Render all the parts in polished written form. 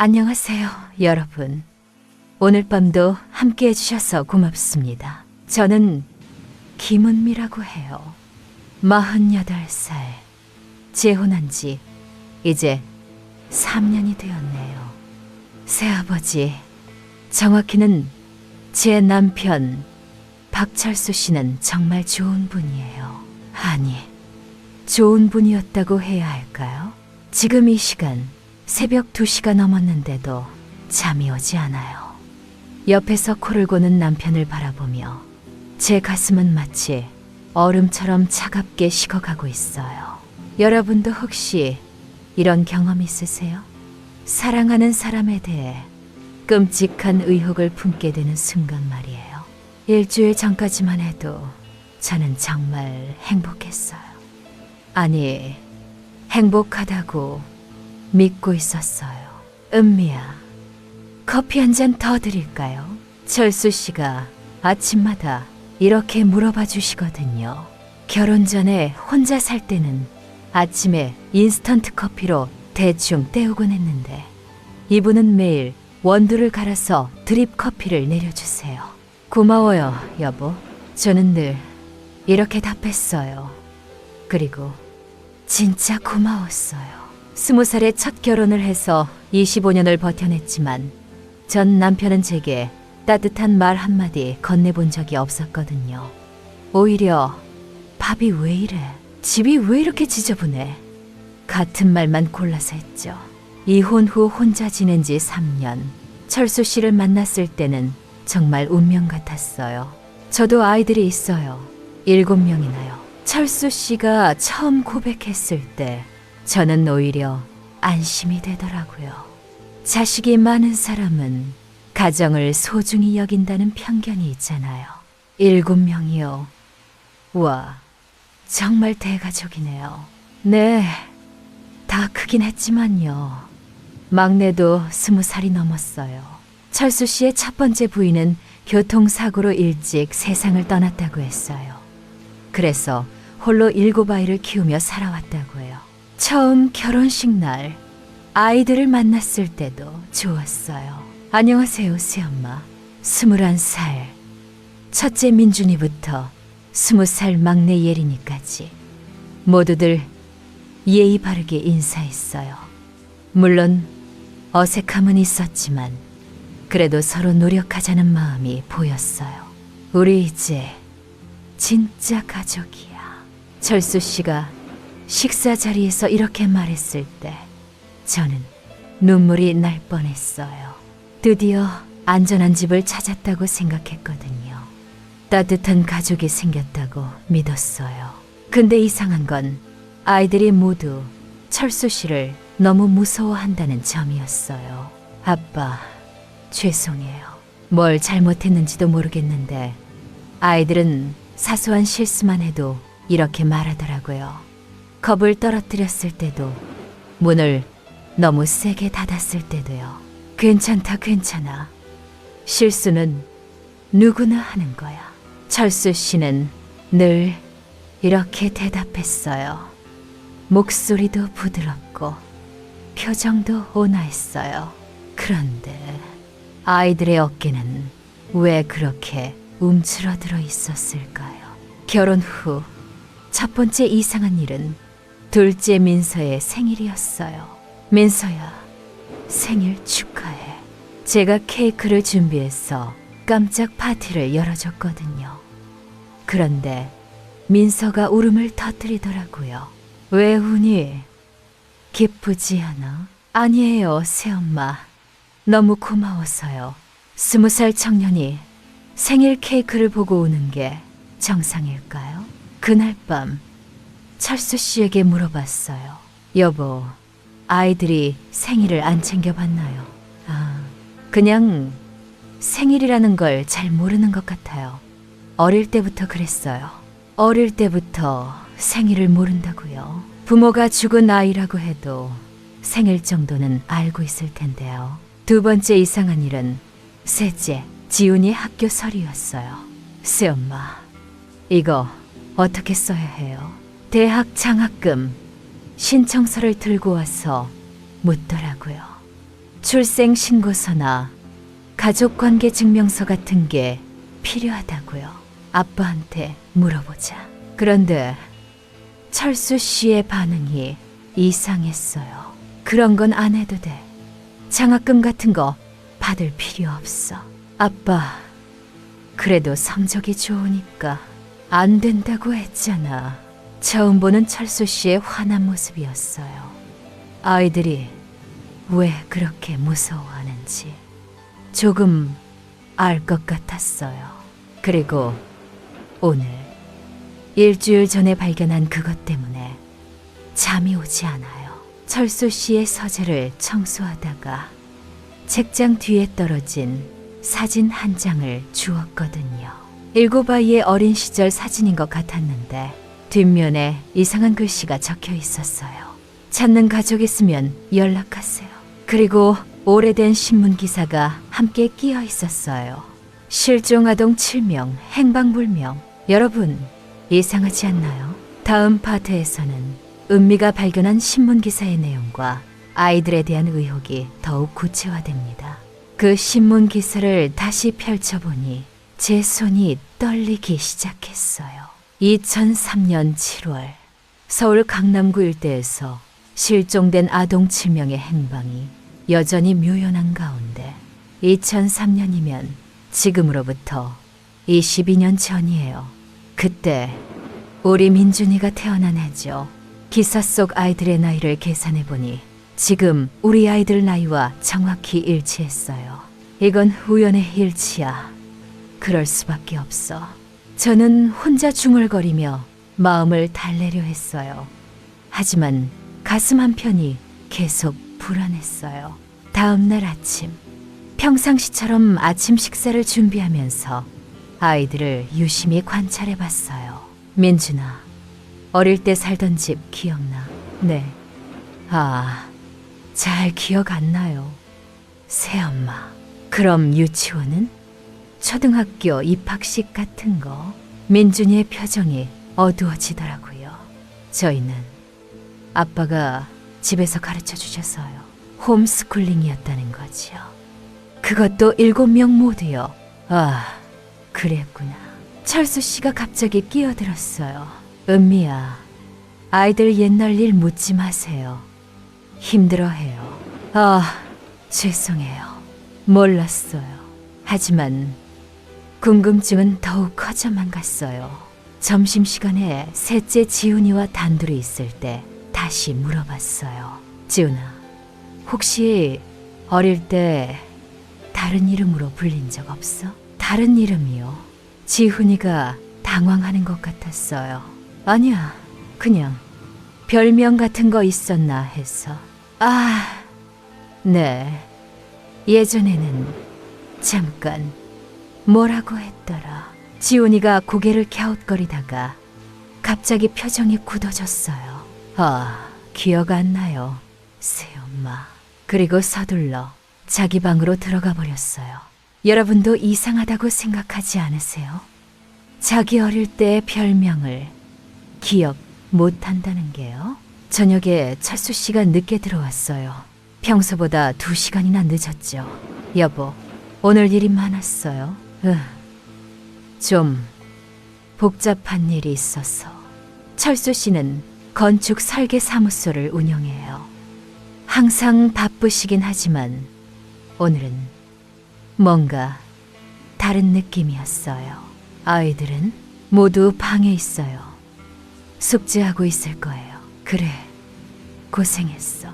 안녕하세요, 여러분. 오늘 밤도 함께 해주셔서 고맙습니다. 저는 김은미라고 해요. 48살. 재혼한 지 이제 3년이 되었네요. 새아버지, 정확히는 제 남편 박철수 씨는 정말 좋은 분이에요. 아니, 좋은 분이었다고 해야 할까요? 지금 이 시간 새벽 2시가 넘었는데도 잠이 오지 않아요. 옆에서 코를 고는 남편을 바라보며 제 가슴은 마치 얼음처럼 차갑게 식어가고 있어요. 여러분도 혹시 이런 경험 있으세요? 사랑하는 사람에 대해 끔찍한 의혹을 품게 되는 순간 말이에요. 일주일 전까지만 해도 저는 정말 행복했어요. 아니, 행복하다고 믿고 있었어요. 은미야, 커피 한 잔 더 드릴까요? 철수 씨가 아침마다 이렇게 물어봐 주시거든요. 결혼 전에 혼자 살 때는 아침에 인스턴트 커피로 대충 때우곤 했는데 이분은 매일 원두를 갈아서 드립 커피를 내려주세요. 고마워요, 여보. 저는 늘 이렇게 답했어요. 그리고 진짜 고마웠어요. 20살에 첫 결혼을 해서 25년을 버텨냈지만 전 남편은 제게 따뜻한 말 한마디 건네본 적이 없었거든요. 오히려 밥이 왜 이래? 집이 왜 이렇게 지저분해? 같은 말만 골라서 했죠. 이혼 후 혼자 지낸 지 3년. 철수 씨를 만났을 때는 정말 운명 같았어요. 저도 아이들이 있어요. 7명이나요. 철수 씨가 처음 고백했을 때 저는 오히려 안심이 되더라고요. 자식이 많은 사람은 가정을 소중히 여긴다는 편견이 있잖아요. 7명이요. 와, 정말 대가족이네요. 네, 다 크긴 했지만요. 막내도 20살이 넘었어요. 철수 씨의 첫 번째 부인은 교통사고로 일찍 세상을 떠났다고 했어요. 그래서 홀로 7아이를 키우며 살아왔다고 해요. 처음 결혼식 날 아이들을 만났을 때도 좋았어요. 안녕하세요, 새엄마. 21살 첫째 민준이부터 20살 막내 예린이까지 모두들 예의 바르게 인사했어요. 물론 어색함은 있었지만 그래도 서로 노력하자는 마음이 보였어요. 우리 이제 진짜 가족이야. 철수 씨가 식사 자리에서 이렇게 말했을 때 저는 눈물이 날 뻔했어요. 드디어 안전한 집을 찾았다고 생각했거든요. 따뜻한 가족이 생겼다고 믿었어요. 근데 이상한 건 아이들이 모두 철수 씨를 너무 무서워한다는 점이었어요. 아빠, 죄송해요. 뭘 잘못했는지도 모르겠는데 아이들은 사소한 실수만 해도 이렇게 말하더라고요. 컵을 떨어뜨렸을 때도, 문을 너무 세게 닫았을 때도요. 괜찮다, 괜찮아. 실수는 누구나 하는 거야. 철수 씨는 늘 이렇게 대답했어요. 목소리도 부드럽고 표정도 온화했어요. 그런데 아이들의 어깨는 왜 그렇게 움츠러들어 있었을까요? 결혼 후 첫 번째 이상한 일은 둘째 민서의 생일이었어요. 민서야, 생일 축하해. 제가 케이크를 준비해서 깜짝 파티를 열어줬거든요. 그런데 민서가 울음을 터뜨리더라고요. 왜 우니? 기쁘지 않아? 아니에요, 새엄마. 너무 고마워서요. 20살 청년이 생일 케이크를 보고 우는 게 정상일까요? 그날 밤 철수 씨에게 물어봤어요. 여보, 아이들이 생일을 안 챙겨봤나요? 그냥 생일이라는 걸 잘 모르는 것 같아요. 어릴 때부터 그랬어요. 어릴 때부터 생일을 모른다고요. 부모가 죽은 아이라고 해도 생일 정도는 알고 있을 텐데요. 두 번째 이상한 일은 셋째, 지훈이 학교 서류였어요. 새엄마, 이거 어떻게 써야 해요? 대학 장학금 신청서를 들고 와서 묻더라고요. 출생 신고서나 가족관계 증명서 같은 게 필요하다고요. 아빠한테 물어보자. 그런데 철수 씨의 반응이 이상했어요. 그런 건 안 해도 돼. 장학금 같은 거 받을 필요 없어. 아빠, 그래도 성적이 좋으니까 안 된다고 했잖아. 처음 보는 철수 씨의 화난 모습이었어요. 아이들이 왜 그렇게 무서워하는지 조금 알 것 같았어요. 그리고 오늘 일주일 전에 발견한 그것 때문에 잠이 오지 않아요. 철수 씨의 서재를 청소하다가 책장 뒤에 떨어진 사진 한 장을 주웠거든요. 7아이의 어린 시절 사진인 것 같았는데 뒷면에 이상한 글씨가 적혀 있었어요. 찾는 가족 있으면 연락하세요. 그리고 오래된 신문 기사가 함께 끼어 있었어요. 실종 아동 7명, 행방불명. 여러분, 이상하지 않나요? 다음 파트에서는 은미가 발견한 신문 기사의 내용과 아이들에 대한 의혹이 더욱 구체화됩니다. 그 신문 기사를 다시 펼쳐보니 제 손이 떨리기 시작했어요. 2003년 7월 서울 강남구 일대에서 실종된 아동 7명의 행방이 여전히 묘연한 가운데 2003년이면 지금으로부터 22년 전이에요. 그때 우리 민준이가 태어난 해죠. 기사 속 아이들의 나이를 계산해보니 지금 우리 아이들 나이와 정확히 일치했어요. 이건 우연의 일치야. 그럴 수밖에 없어. 저는 혼자 중얼거리며 마음을 달래려 했어요. 하지만 가슴 한편이 계속 불안했어요. 다음 날 아침, 평상시처럼 아침 식사를 준비하면서 아이들을 유심히 관찰해봤어요. 민준아, 어릴 때 살던 집 기억나? 네. 잘 기억 안 나요. 새엄마. 그럼 유치원은? 초등학교 입학식 같은 거? 민준이의 표정이 어두워지더라고요. 저희는 아빠가 집에서 가르쳐 주셔서요. 홈스쿨링이었다는 거지요. 그것도 7명 모두요. 그랬구나. 철수 씨가 갑자기 끼어들었어요. 은미야, 아이들 옛날 일 묻지 마세요. 힘들어해요. 죄송해요. 몰랐어요. 하지만 궁금증은 더욱 커져만 갔어요. 점심시간에 셋째 지훈이와 단둘이 있을 때 다시 물어봤어요. 지훈아, 혹시 어릴 때 다른 이름으로 불린 적 없어? 다른 이름이요? 지훈이가 당황하는 것 같았어요. 아니야, 그냥 별명 같은 거 있었나 해서. 네. 예전에는 잠깐 뭐라고 했더라. 지훈이가 고개를 갸웃거리다가 갑자기 표정이 굳어졌어요. 기억 안 나요, 새엄마. 그리고 서둘러 자기 방으로 들어가 버렸어요. 여러분도 이상하다고 생각하지 않으세요? 자기 어릴 때의 별명을 기억 못한다는 게요? 저녁에 철수 씨가 늦게 들어왔어요. 평소보다 2시간이나 늦었죠. 여보, 오늘 일이 많았어요. 좀 복잡한 일이 있어서. 철수 씨는 건축 설계 사무소를 운영해요. 항상 바쁘시긴 하지만 오늘은 뭔가 다른 느낌이었어요. 아이들은 모두 방에 있어요. 숙제하고 있을 거예요. 그래, 고생했어.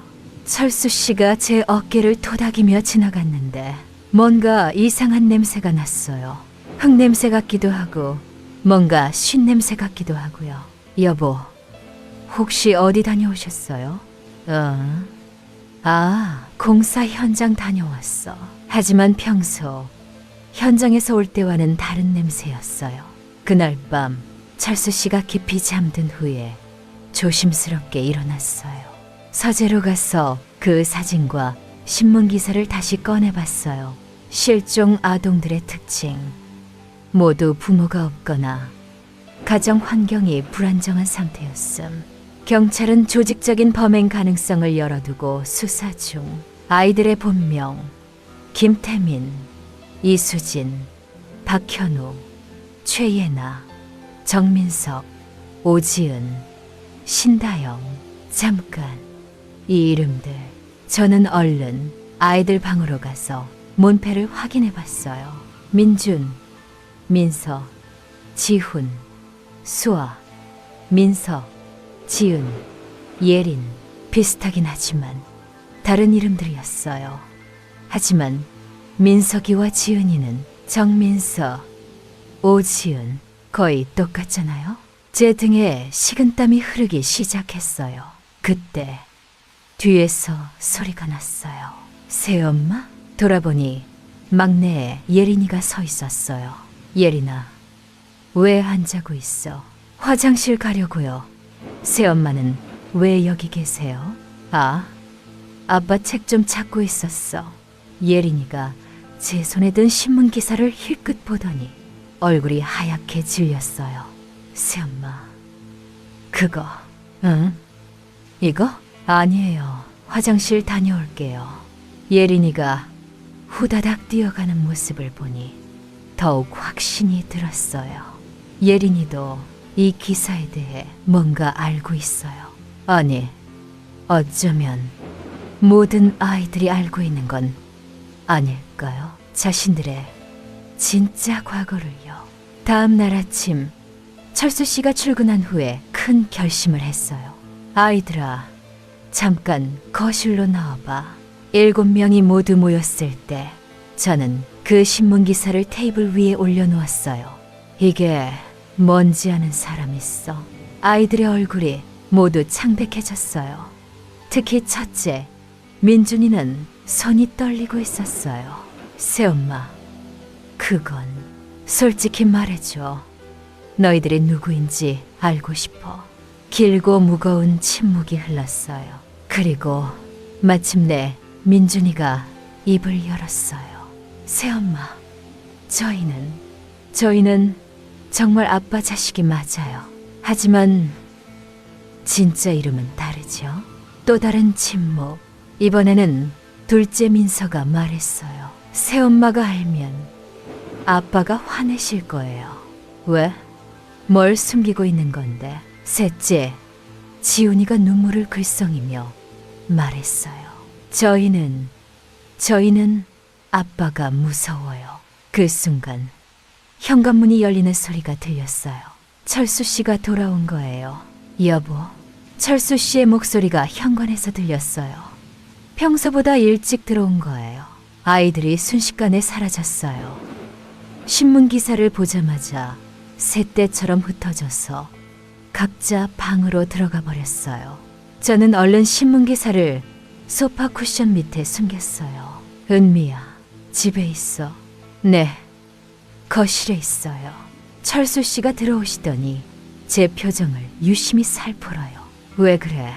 철수 씨가 제 어깨를 토닥이며 지나갔는데 뭔가 이상한 냄새가 났어요. 흙냄새 같기도 하고 뭔가 쉰냄새 같기도 하고요. 여보, 혹시 어디 다녀오셨어요? 공사 현장 다녀왔어. 하지만 평소 현장에서 올 때와는 다른 냄새였어요. 그날 밤 철수 씨가 깊이 잠든 후에 조심스럽게 일어났어요. 서재로 가서 그 사진과 신문 기사를 다시 꺼내봤어요. 실종 아동들의 특징. 모두 부모가 없거나 가정 환경이 불안정한 상태였음. 경찰은 조직적인 범행 가능성을 열어두고 수사 중. 아이들의 본명 김태민, 이수진, 박현우, 최예나, 정민석, 오지은, 신다영. 잠깐, 이 이름들. 저는 얼른 아이들 방으로 가서 문패를 확인해 봤어요. 민준, 민서, 지훈, 수아, 민석, 지은, 예린. 비슷하긴 하지만 다른 이름들이었어요. 하지만 민석이와 지은이는 정민서, 오지은 거의 똑같잖아요. 제 등에 식은땀이 흐르기 시작했어요. 그때 뒤에서 소리가 났어요. 새엄마? 돌아보니 막내에 예린이가 서 있었어요. 예린아, 왜 안 자고 있어? 화장실 가려고요. 새엄마는 왜 여기 계세요? 아, 아빠 책 좀 찾고 있었어. 예린이가 제 손에 든 신문 기사를 힐끗 보더니 얼굴이 하얗게 질렸어요. 새엄마, 그거, 응? 이거? 아니에요. 화장실 다녀올게요. 예린이가 후다닥 뛰어가는 모습을 보니 더욱 확신이 들었어요. 예린이도 이 기사에 대해 뭔가 알고 있어요. 아니, 어쩌면 모든 아이들이 알고 있는 건 아닐까요? 자신들의 진짜 과거를요. 다음 날 아침 철수 씨가 출근한 후에 큰 결심을 했어요. 아이들아, 잠깐 거실로 나와봐. 7명이 모두 모였을 때 저는 그 신문 기사를 테이블 위에 올려놓았어요. 이게 뭔지 아는 사람 있어? 아이들의 얼굴이 모두 창백해졌어요. 특히 첫째, 민준이는 손이 떨리고 있었어요. 새엄마, 그건 솔직히 말해줘. 너희들이 누구인지 알고 싶어. 길고 무거운 침묵이 흘렀어요. 그리고 마침내 민준이가 입을 열었어요. 새엄마, 저희는 정말 아빠 자식이 맞아요. 하지만 진짜 이름은 다르죠. 또 다른 침묵. 이번에는 둘째 민서가 말했어요. 새엄마가 알면 아빠가 화내실 거예요. 왜? 뭘 숨기고 있는 건데? 셋째, 지훈이가 눈물을 글썽이며 말했어요. 저희는 아빠가 무서워요. 그 순간 현관문이 열리는 소리가 들렸어요. 철수 씨가 돌아온 거예요. 여보. 철수 씨의 목소리가 현관에서 들렸어요. 평소보다 일찍 들어온 거예요. 아이들이 순식간에 사라졌어요. 신문 기사를 보자마자 새떼처럼 흩어져서 각자 방으로 들어가 버렸어요. 저는 얼른 신문 기사를 소파 쿠션 밑에 숨겼어요. 은미야, 집에 있어. 네, 거실에 있어요. 철수 씨가 들어오시더니 제 표정을 유심히 살펴요. 왜 그래?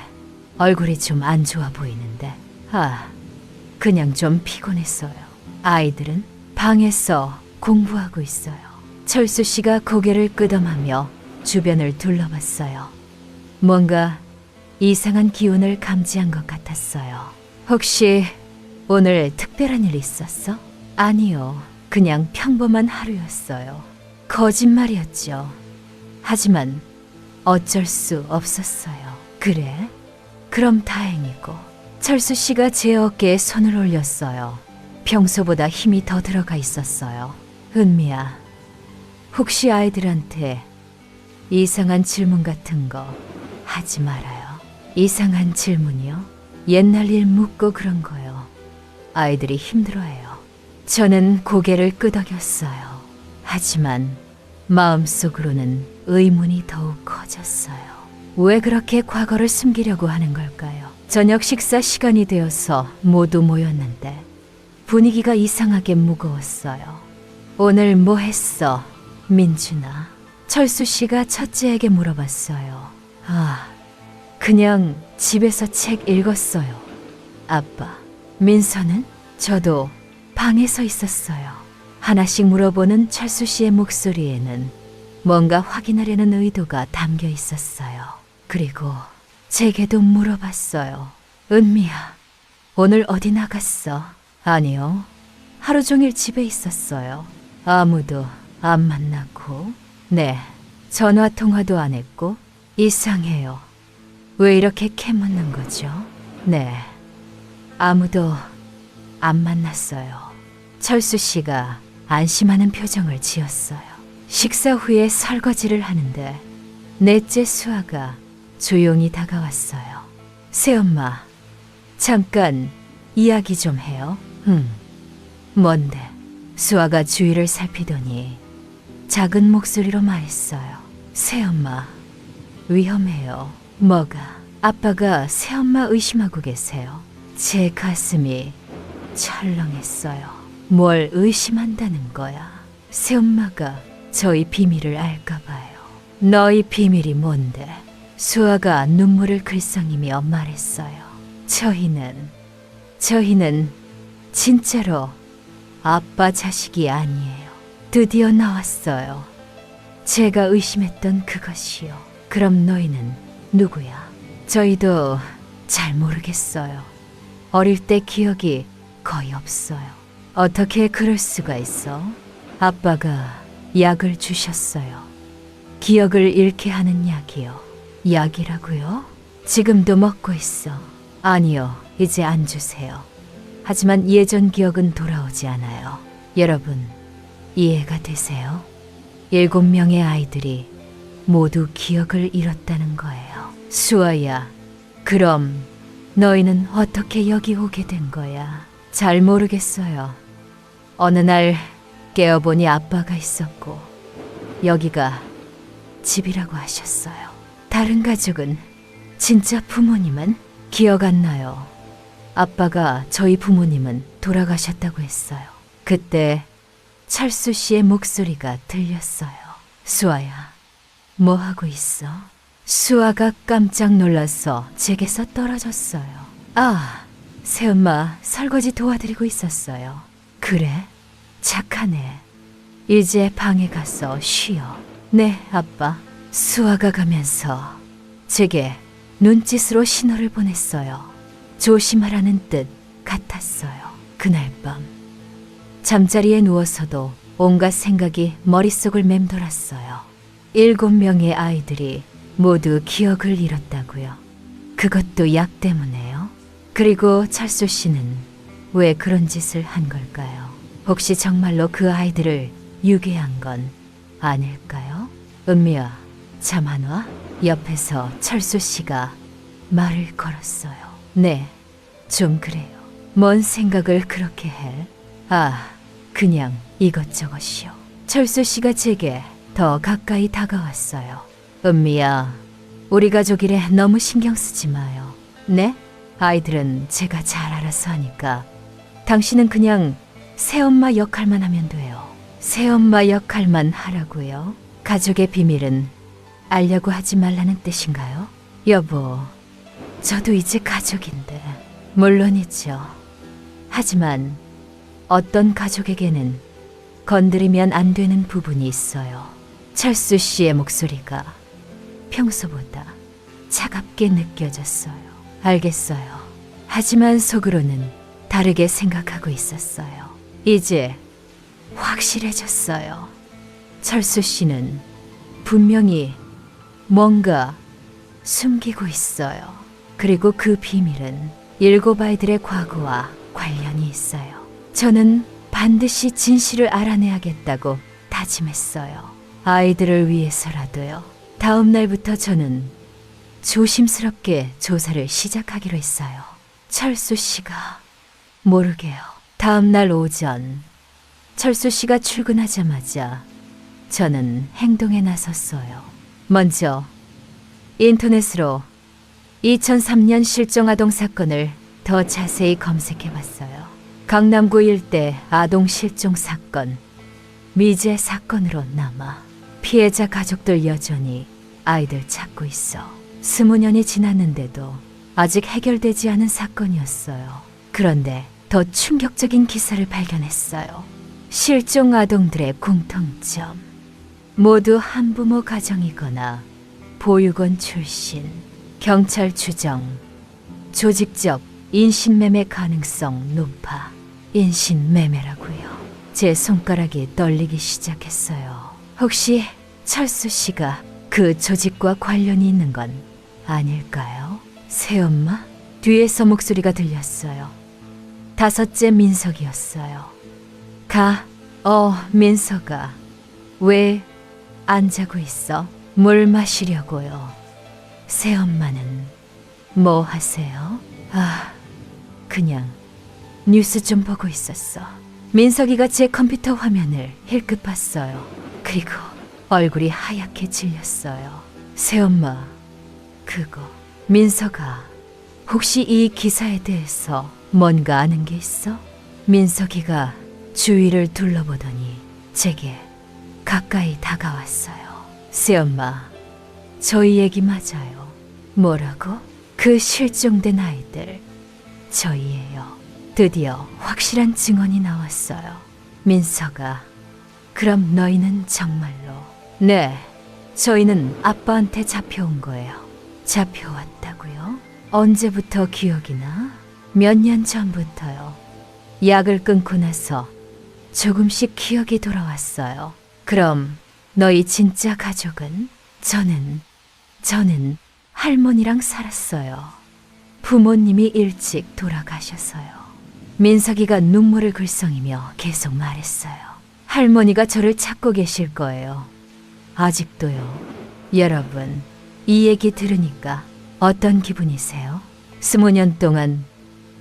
얼굴이 좀 안 좋아 보이는데. 그냥 좀 피곤했어요. 아이들은 방에서 공부하고 있어요. 철수 씨가 고개를 끄덕하며 주변을 둘러봤어요. 뭔가 이상한 기운을 감지한 것 같았어요. 혹시 오늘 특별한 일 있었어? 아니요. 그냥 평범한 하루였어요. 거짓말이었죠. 하지만 어쩔 수 없었어요. 그래? 그럼 다행이고. 철수 씨가 제 어깨에 손을 올렸어요. 평소보다 힘이 더 들어가 있었어요. 은미야, 혹시 아이들한테 이상한 질문 같은 거 하지 말아요. 이상한 질문이요? 옛날 일 묻고 그런 거요. 아이들이 힘들어해요. 저는 고개를 끄덕였어요. 하지만 마음속으로는 의문이 더욱 커졌어요. 왜 그렇게 과거를 숨기려고 하는 걸까요? 저녁 식사 시간이 되어서 모두 모였는데 분위기가 이상하게 무거웠어요. 오늘 뭐 했어, 민준아? 철수 씨가 첫째에게 물어봤어요. 그냥 집에서 책 읽었어요. 아빠. 민서는? 저도 방에서 있었어요. 하나씩 물어보는 철수 씨의 목소리에는 뭔가 확인하려는 의도가 담겨 있었어요. 그리고 제게도 물어봤어요. 은미야, 오늘 어디 나갔어? 아니요. 하루 종일 집에 있었어요. 아무도 안 만나고. 네. 전화 통화도 안 했고. 이상해요. 왜 이렇게 캐묻는 거죠? 네. 아무도 안 만났어요. 철수 씨가 안심하는 표정을 지었어요. 식사 후에 설거지를 하는데 넷째 수아가 조용히 다가왔어요. 새엄마, 잠깐 이야기 좀 해요. 뭔데? 수아가 주위를 살피더니 작은 목소리로 말했어요. 새엄마, 위험해요. 뭐가? 아빠가 새엄마 의심하고 계세요. 제 가슴이 철렁했어요. 뭘 의심한다는 거야? 새엄마가 저희 비밀을 알까 봐요. 너희 비밀이 뭔데? 수아가 눈물을 글썽이며 말했어요. 저희는 진짜로 아빠 자식이 아니에요. 드디어 나왔어요. 제가 의심했던 그것이요. 그럼 너희는 누구야? 저희도 잘 모르겠어요. 어릴 때 기억이 거의 없어요. 어떻게 그럴 수가 있어? 아빠가 약을 주셨어요. 기억을 잃게 하는 약이요. 약이라고요? 지금도 먹고 있어. 아니요, 이제 안 주세요. 하지만 예전 기억은 돌아오지 않아요. 여러분, 이해가 되세요? 7명의 아이들이 모두 기억을 잃었다는 거예요. 수아야, 그럼 너희는 어떻게 여기 오게 된 거야? 잘 모르겠어요. 어느 날 깨어보니 아빠가 있었고 여기가 집이라고 하셨어요. 다른 가족은, 진짜 부모님은 기억 안 나요. 아빠가 저희 부모님은 돌아가셨다고 했어요. 그때 철수 씨의 목소리가 들렸어요. 수아야, 뭐 하고 있어? 수아가 깜짝 놀라서 제게서 떨어졌어요. 아, 새엄마 설거지 도와드리고 있었어요. 그래? 착하네. 이제 방에 가서 쉬어. 네, 아빠. 수아가 가면서 제게 눈짓으로 신호를 보냈어요. 조심하라는 뜻 같았어요. 그날 밤 잠자리에 누워서도 온갖 생각이 머릿속을 맴돌았어요. 7명의 아이들이 모두 기억을 잃었다고요. 그것도 약 때문에요. 그리고 철수 씨는 왜 그런 짓을 한 걸까요? 혹시 정말로 그 아이들을 유괴한 건 아닐까요? 은미야, 잠 안 와? 옆에서 철수 씨가 말을 걸었어요. 네, 좀 그래요. 뭔 생각을 그렇게 해? 아, 그냥 이것저것이요. 철수 씨가 제게 더 가까이 다가왔어요. 은미야, 우리 가족이래 너무 신경 쓰지 마요. 네? 아이들은 제가 잘 알아서 하니까 당신은 그냥 새엄마 역할만 하면 돼요. 새엄마 역할만 하라고요? 가족의 비밀은 알려고 하지 말라는 뜻인가요? 여보, 저도 이제 가족인데. 물론이죠. 하지만 어떤 가족에게는 건드리면 안 되는 부분이 있어요. 철수 씨의 목소리가 평소보다 차갑게 느껴졌어요. 알겠어요. 하지만 속으로는 다르게 생각하고 있었어요. 이제 확실해졌어요. 철수 씨는 분명히 뭔가 숨기고 있어요. 그리고 그 비밀은 7 아이들의 과거와 관련이 있어요. 저는 반드시 진실을 알아내야겠다고 다짐했어요. 아이들을 위해서라도요. 다음 날부터 저는 조심스럽게 조사를 시작하기로 했어요. 철수 씨가 모르게요. 다음 날 오전 철수 씨가 출근하자마자 저는 행동에 나섰어요. 먼저 인터넷으로 2003년 실종 아동 사건을 더 자세히 검색해봤어요. 강남구 일대 아동 실종 사건, 미제 사건으로 남아 피해자 가족들 여전히 아이들 찾고 있어. 20년이 지났는데도 아직 해결되지 않은 사건이었어요. 그런데 더 충격적인 기사를 발견했어요. 실종 아동들의 공통점. 모두 한부모 가정이거나 보육원 출신, 경찰 추정, 조직적 인신매매 가능성 높아. 인신매매라고요. 제 손가락이 떨리기 시작했어요. 혹시 철수 씨가 그 조직과 관련이 있는 건 아닐까요? 새엄마? 뒤에서 목소리가 들렸어요. 다섯째 민석이었어요. 민석아. 왜 안 자고 있어? 물 마시려고요. 새엄마는 뭐 하세요? 그냥 뉴스 좀 보고 있었어. 민석이가 제 컴퓨터 화면을 힐끗 봤어요. 그리고 얼굴이 하얗게 질렸어요. 새엄마, 그거. 민석아, 혹시 이 기사에 대해서 뭔가 아는 게 있어? 민석이가 주위를 둘러보더니 제게 가까이 다가왔어요. 새엄마, 저희 얘기 맞아요. 뭐라고? 그 실종된 아이들 저희예요. 드디어 확실한 증언이 나왔어요. 민석아, 그럼 너희는 정말로? 네, 저희는 아빠한테 잡혀온 거예요. 잡혀왔다고요? 언제부터 기억이 나? 몇 년 전부터요. 약을 끊고 나서 조금씩 기억이 돌아왔어요. 그럼 너희 진짜 가족은? 저는 할머니랑 살았어요. 부모님이 일찍 돌아가셔서요. 민석이가 눈물을 글썽이며 계속 말했어요. 할머니가 저를 찾고 계실 거예요. 아직도요. 여러분, 이 얘기 들으니까 어떤 기분이세요? 20년 동안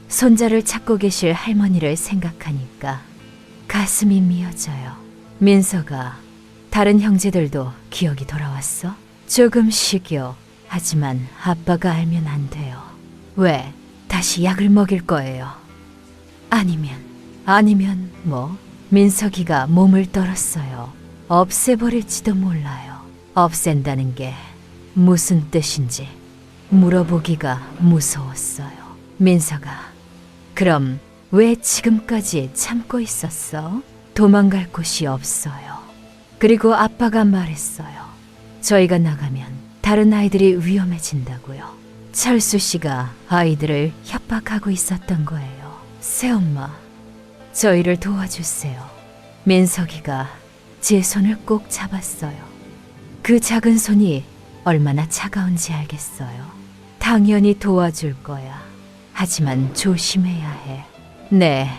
손자를 찾고 계실 할머니를 생각하니까 가슴이 미어져요. 민석아, 다른 형제들도 기억이 돌아왔어? 조금씩요. 하지만 아빠가 알면 안 돼요. 왜? 다시 약을 먹일 거예요. 아니면 뭐? 민석이가 몸을 떨었어요. 없애버릴지도 몰라요. 없앤다는 게 무슨 뜻인지 물어보기가 무서웠어요. 민석아, 그럼 왜 지금까지 참고 있었어? 도망갈 곳이 없어요. 그리고 아빠가 말했어요. 저희가 나가면 다른 아이들이 위험해진다고요. 철수 씨가 아이들을 협박하고 있었던 거예요. 새엄마, 저희를 도와주세요. 민석이가 제 손을 꼭 잡았어요. 그 작은 손이 얼마나 차가운지 알겠어요. 당연히 도와줄 거야. 하지만 조심해야 해. 네,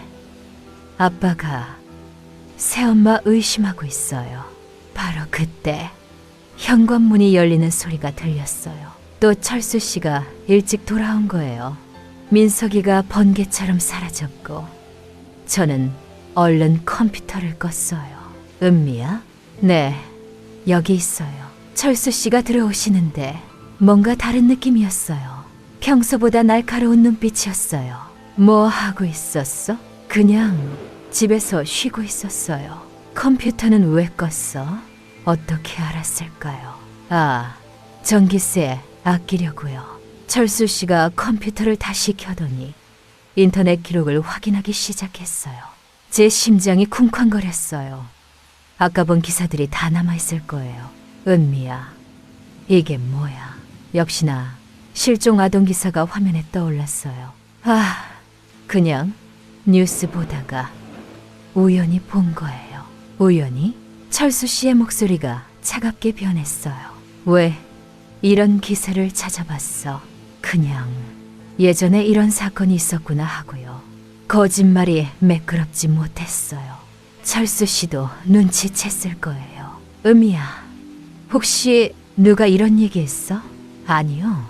아빠가 새엄마 의심하고 있어요. 바로 그때 현관문이 열리는 소리가 들렸어요. 또 철수 씨가 일찍 돌아온 거예요. 민석이가 번개처럼 사라졌고 저는 얼른 컴퓨터를 껐어요. 은미야? 네, 여기 있어요. 철수 씨가 들어오시는데 뭔가 다른 느낌이었어요. 평소보다 날카로운 눈빛이었어요. 뭐 하고 있었어? 그냥 집에서 쉬고 있었어요. 컴퓨터는 왜 껐어? 어떻게 알았을까요? 전기세 아끼려고요. 철수 씨가 컴퓨터를 다시 켜더니 인터넷 기록을 확인하기 시작했어요. 제 심장이 쿵쾅거렸어요. 아까 본 기사들이 다 남아있을 거예요. 은미야, 이게 뭐야? 역시나 실종 아동 기사가 화면에 떠올랐어요. 그냥 뉴스 보다가 우연히 본 거예요. 우연히? 철수 씨의 목소리가 차갑게 변했어요. 왜 이런 기사를 찾아봤어? 그냥 예전에 이런 사건이 있었구나 하고요. 거짓말이 매끄럽지 못했어요. 철수 씨도 눈치챘을 거예요. 은미야, 혹시 누가 이런 얘기했어? 아니요.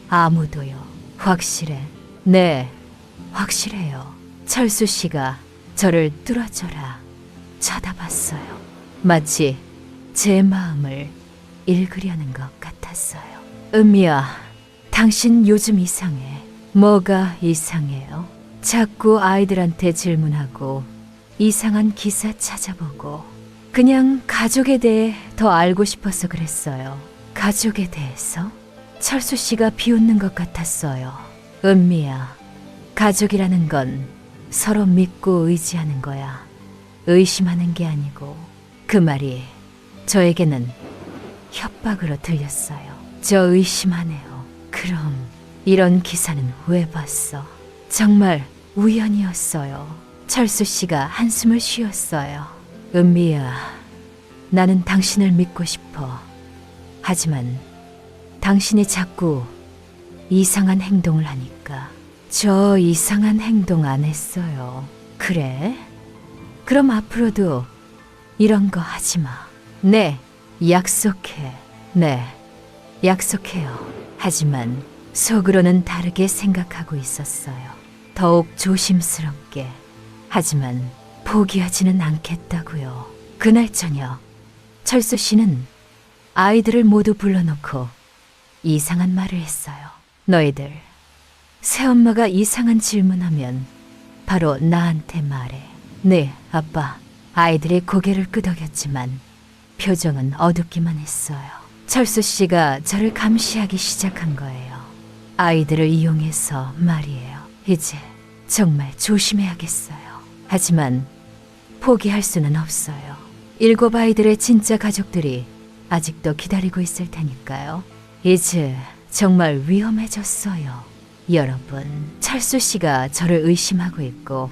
아무도요. 확실해? 네, 확실해요. 철수 씨가 저를 뚫어져라 쳐다봤어요. 마치 제 마음을 읽으려는 것 같았어요. 은미야, 당신 요즘 이상해. 뭐가 이상해요? 자꾸 아이들한테 질문하고 이상한 기사 찾아보고 그냥 가족에 대해 더 알고 싶어서 그랬어요. 가족에 대해서? 철수 씨가 비웃는 것 같았어요. 은미야, 가족이라는 건 서로 믿고 의지하는 거야. 의심하는 게 아니고. 그 말이 저에게는 협박으로 들렸어요. 저 의심하네요. 그럼 이런 기사는 왜 봤어? 정말 우연이었어요. 철수 씨가 한숨을 쉬었어요. 은미야, 나는 당신을 믿고 싶어. 하지만 당신이 자꾸 이상한 행동을 하니까. 저 이상한 행동 안 했어요. 그래? 그럼 앞으로도 이런 거 하지 마. 네, 약속해. 네, 약속해요. 하지만 속으로는 다르게 생각하고 있었어요. 더욱 조심스럽게. 하지만 포기하지는 않겠다고요. 그날 저녁, 철수 씨는 아이들을 모두 불러놓고 이상한 말을 했어요. 너희들, 새엄마가 이상한 질문하면 바로 나한테 말해. 네, 아빠. 아이들이 고개를 끄덕였지만 표정은 어둡기만 했어요. 철수 씨가 저를 감시하기 시작한 거예요. 아이들을 이용해서 말이에요. 이제 정말 조심해야겠어요. 하지만 포기할 수는 없어요. 7 아이들의 진짜 가족들이 아직도 기다리고 있을 테니까요. 이제 정말 위험해졌어요. 여러분, 철수 씨가 저를 의심하고 있고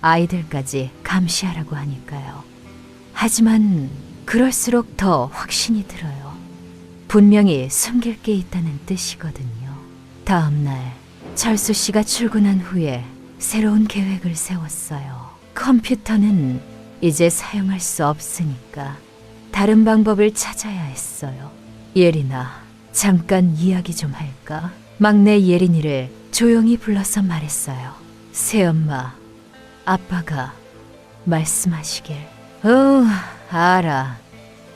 아이들까지 감시하라고 하니까요. 하지만 그럴수록 더 확신이 들어요. 분명히 숨길 게 있다는 뜻이거든요. 다음 날 철수 씨가 출근한 후에 새로운 계획을 세웠어요. 컴퓨터는 이제 사용할 수 없으니까 다른 방법을 찾아야 했어요. 예린아, 잠깐 이야기 좀 할까? 막내 예린이를 조용히 불러서 말했어요. 새엄마, 아빠가 말씀하시길. 알아.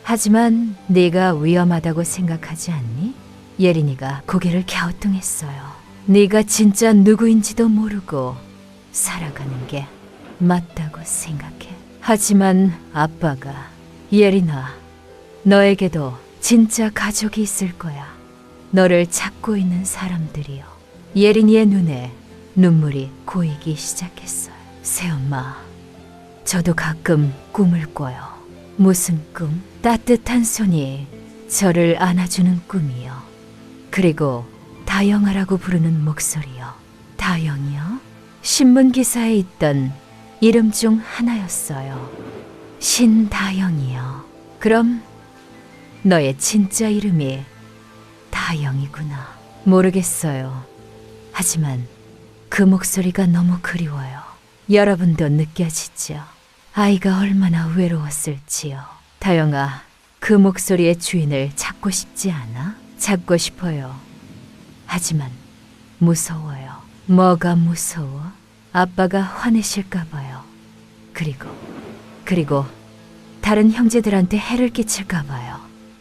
하지만 네가 위험하다고 생각하지 않니? 예린이가 고개를 갸우뚱했어요. 네가 진짜 누구인지도 모르고 살아가는 게 맞다고 생각해. 하지만 아빠가, 예린아, 너에게도 진짜 가족이 있을 거야. 너를 찾고 있는 사람들이요. 예린이의 눈에 눈물이 고이기 시작했어요. 새엄마, 저도 가끔 꿈을 꿔요. 무슨 꿈? 따뜻한 손이 저를 안아주는 꿈이요. 그리고 다영아라고 부르는 목소리요. 다영이요? 신문 기사에 있던 이름 중 하나였어요. 신다영이요. 그럼 너의 진짜 이름이 다영이구나. 모르겠어요. 하지만 그 목소리가 너무 그리워요. 여러분도 느껴지죠? 아이가 얼마나 외로웠을지요. 다영아, 그 목소리의 주인을 찾고 싶지 않아? 찾고 싶어요. 하지만 무서워요. 뭐가 무서워? 아빠가 화내실까 봐요. 그리고 다른 형제들한테 해를 끼칠까 봐요.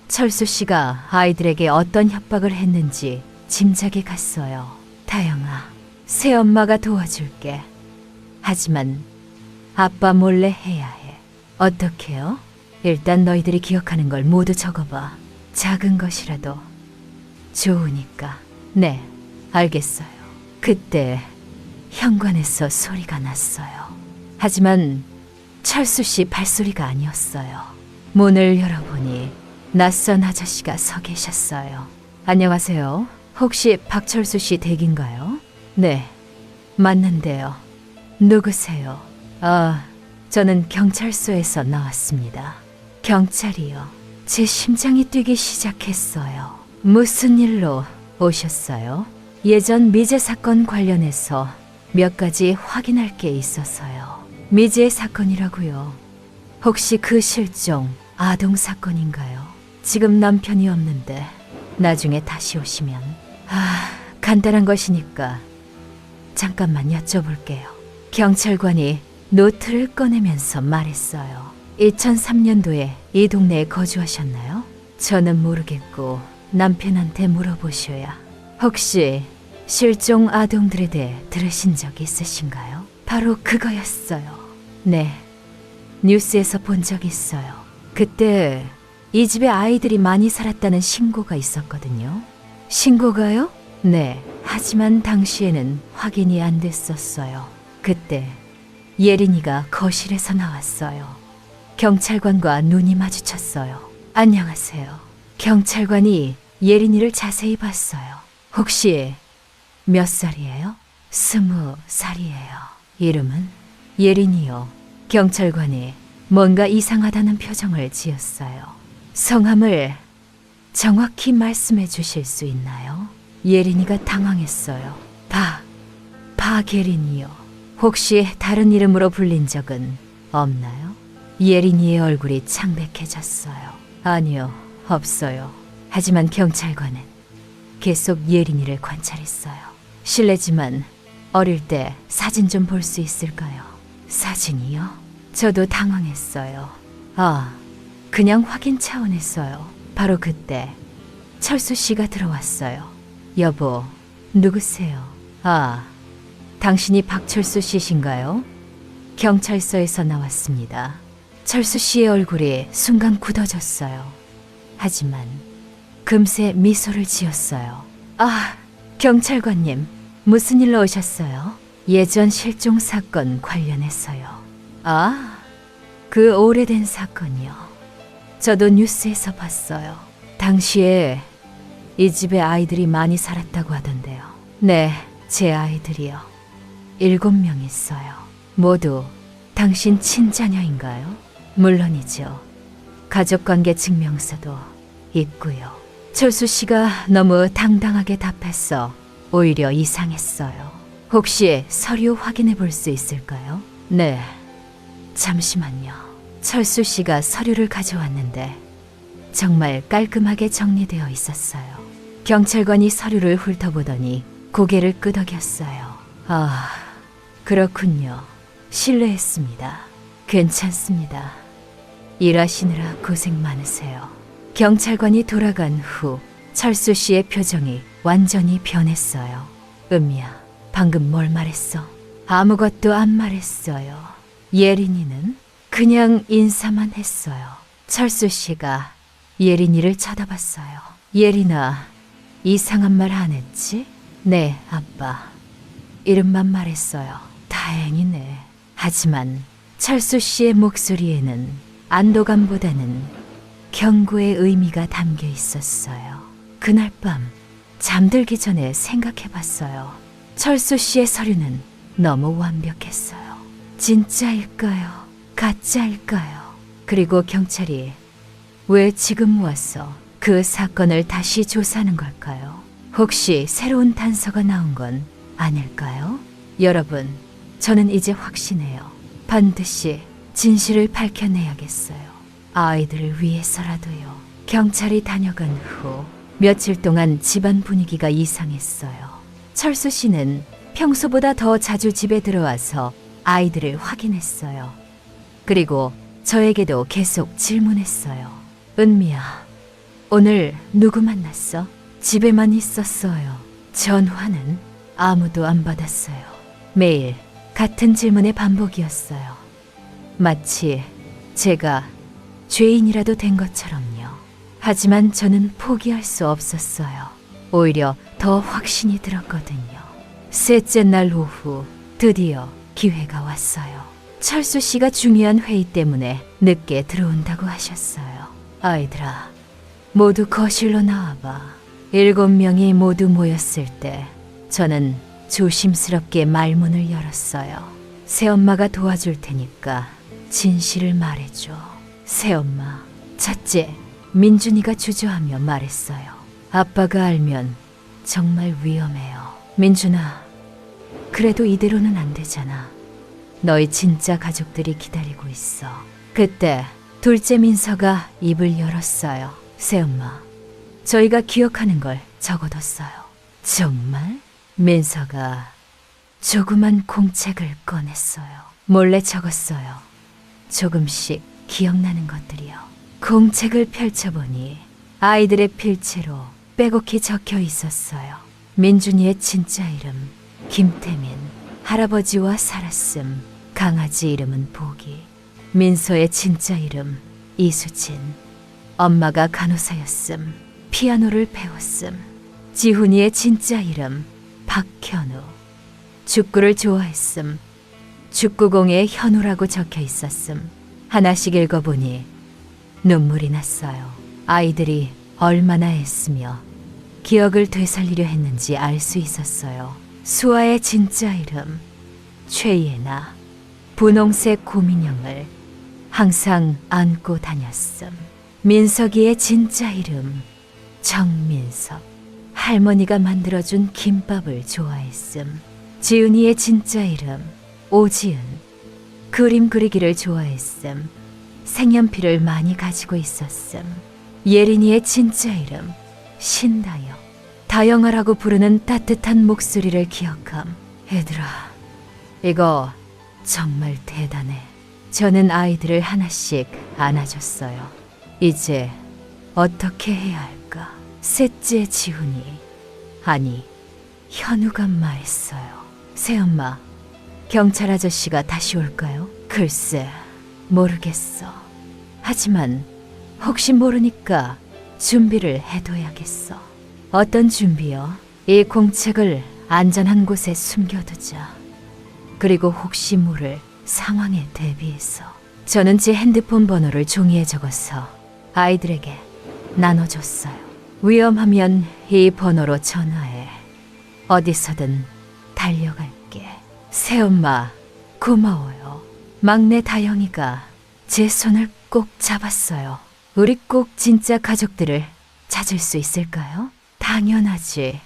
철수 씨가 아이들에게 어떤 협박을 했는지 짐작이 갔어요. 다영아, 새엄마가 도와줄게. 하지만 아빠 몰래 해야 해. 어떻게요? 일단 너희들이 기억하는 걸 모두 적어봐. 작은 것이라도 좋으니까. 네, 알겠어요. 그때 현관에서 소리가 났어요. 하지만 철수 씨 발소리가 아니었어요. 문을 열어보니 낯선 아저씨가 서 계셨어요. 안녕하세요. 혹시 박철수 씨 댁인가요? 네, 맞는데요. 누구세요? 저는 경찰서에서 나왔습니다. 경찰이요? 제 심장이 뛰기 시작했어요. 무슨 일로 오셨어요? 예전 미제 사건 관련해서 몇 가지 확인할 게 있어서요. 미제 사건이라고요? 혹시 그 실종 아동 사건인가요? 지금 남편이 없는데 나중에 다시 오시면. 간단한 것이니까 잠깐만 여쭤볼게요. 경찰관이 노트를 꺼내면서 말했어요. 2003년도에 이 동네에 거주하셨나요? 저는 모르겠고 남편한테 물어보셔야. 혹시 실종 아동들에 대해 들으신 적 있으신가요? 바로 그거였어요. 네, 뉴스에서 본 적 있어요. 그때 이 집에 아이들이 많이 살았다는 신고가 있었거든요. 신고가요? 네, 하지만 당시에는 확인이 안 됐었어요. 그때 예린이가 거실에서 나왔어요. 경찰관과 눈이 마주쳤어요. 안녕하세요. 경찰관이 예린이를 자세히 봤어요. 혹시 몇 살이에요? 20살이에요. 이름은 예린이요. 경찰관이 뭔가 이상하다는 표정을 지었어요. 성함을 정확히 말씀해 주실 수 있나요? 예린이가 당황했어요. 박예린이요. 혹시 다른 이름으로 불린 적은 없나요? 예린이의 얼굴이 창백해졌어요. 아니요, 없어요. 하지만 경찰관은 계속 예린이를 관찰했어요. 실례지만 어릴 때 사진 좀 볼 수 있을까요? 사진이요? 저도 당황했어요. 그냥 확인 차원에서요. 바로 그때 철수 씨가 들어왔어요. 여보, 누구세요? 당신이 박철수 씨신가요? 경찰서에서 나왔습니다. 철수 씨의 얼굴이 순간 굳어졌어요. 하지만 금세 미소를 지었어요. 경찰관님, 무슨 일로 오셨어요? 예전 실종 사건 관련해서요. 그 오래된 사건이요. 저도 뉴스에서 봤어요. 당시에 이 집에 아이들이 많이 살았다고 하던데요. 네, 제 아이들이요. 7명 있어요. 모두 당신 친자녀인가요? 물론이죠. 가족관계 증명서도 있고요. 철수 씨가 너무 당당하게 답해서 오히려 이상했어요. 혹시 서류 확인해 볼 수 있을까요? 네. 잠시만요. 철수 씨가 서류를 가져왔는데 정말 깔끔하게 정리되어 있었어요. 경찰관이 서류를 훑어보더니 고개를 끄덕였어요. 그렇군요. 실례했습니다. 괜찮습니다. 일하시느라 고생 많으세요. 경찰관이 돌아간 후 철수 씨의 표정이 완전히 변했어요. 은미야, 방금 뭘 말했어? 아무것도 안 말했어요. 예린이는 그냥 인사만 했어요. 철수 씨가 예린이를 쳐다봤어요. 예린아, 이상한 말 안 했지? 네, 아빠. 이름만 말했어요. 다행이네. 하지만 철수 씨의 목소리에는 안도감보다는 경고의 의미가 담겨 있었어요. 그날 밤 잠들기 전에 생각해봤어요. 철수 씨의 서류는 너무 완벽했어요. 진짜일까요? 가짜일까요? 그리고 경찰이 왜 지금 와서 그 사건을 다시 조사하는 걸까요? 혹시 새로운 단서가 나온 건 아닐까요? 여러분, 저는 이제 확신해요. 반드시 진실을 밝혀내야겠어요. 아이들을 위해서라도요. 경찰이 다녀간 후 며칠 동안 집안 분위기가 이상했어요. 철수 씨는 평소보다 더 자주 집에 들어와서 아이들을 확인했어요. 그리고 저에게도 계속 질문했어요. 은미야, 오늘 누구 만났어? 집에만 있었어요. 전화는 아무도 안 받았어요. 매일 같은 질문의 반복이었어요. 마치 제가 죄인이라도 된 것처럼요. 하지만 저는 포기할 수 없었어요. 오히려 더 확신이 들었거든요. 셋째 날 오후 드디어 기회가 왔어요. 철수 씨가 중요한 회의 때문에 늦게 들어온다고 하셨어요. 아이들아, 모두 거실로 나와봐. 7명이 모두 모였을 때 저는 조심스럽게 말문을 열었어요. 새엄마가 도와줄 테니까 진실을 말해줘. 새엄마, 첫째, 민준이가 주저하며 말했어요. 아빠가 알면 정말 위험해요. 민준아, 그래도 이대로는 안 되잖아. 너희 진짜 가족들이 기다리고 있어. 그때 둘째 민서가 입을 열었어요. 새엄마, 저희가 기억하는 걸 적어뒀어요. 정말? 민서가 조그만 공책을 꺼냈어요. 몰래 적었어요. 조금씩 기억나는 것들이요. 공책을 펼쳐보니 아이들의 필체로 빼곡히 적혀 있었어요. 민준이의 진짜 이름 김태민, 할아버지와 살았음, 강아지 이름은 보기. 민서의 진짜 이름 이수진, 엄마가 간호사였음, 피아노를 배웠음. 지훈이의 진짜 이름 박현우, 축구를 좋아했음, 축구공에 현우라고 적혀 있었음. 하나씩 읽어보니 눈물이 났어요. 아이들이 얼마나 애쓰며 기억을 되살리려 했는지 알 수 있었어요. 수아의 진짜 이름 최예나, 분홍색 곰인형을 항상 안고 다녔음. 민석이의 진짜 이름 정민석, 할머니가 만들어준 김밥을 좋아했음. 지은이의 진짜 이름 오지은, 그림 그리기를 좋아했음. 색연필을 많이 가지고 있었음. 예린이의 진짜 이름 신다영, 다영아라고 부르는 따뜻한 목소리를 기억함. 얘들아, 이거 정말 대단해. 저는 아이들을 하나씩 안아줬어요. 이제 어떻게 해야 할까? 셋째 지훈이, 아니 현우가 말했어요. 새엄마, 경찰 아저씨가 다시 올까요? 글쎄, 모르겠어. 하지만 혹시 모르니까 준비를 해둬야겠어. 어떤 준비요? 이 공책을 안전한 곳에 숨겨두자. 그리고 혹시 모를 상황에 대비해서 저는 제 핸드폰 번호를 종이에 적어서 아이들에게 나눠줬어요. 위험하면 이 번호로 전화해. 어디서든 달려갈게. 새엄마, 고마워요. 막내 다영이가 제 손을 꼭 잡았어요. 우리 꼭 진짜 가족들을 찾을 수 있을까요? 당연하지.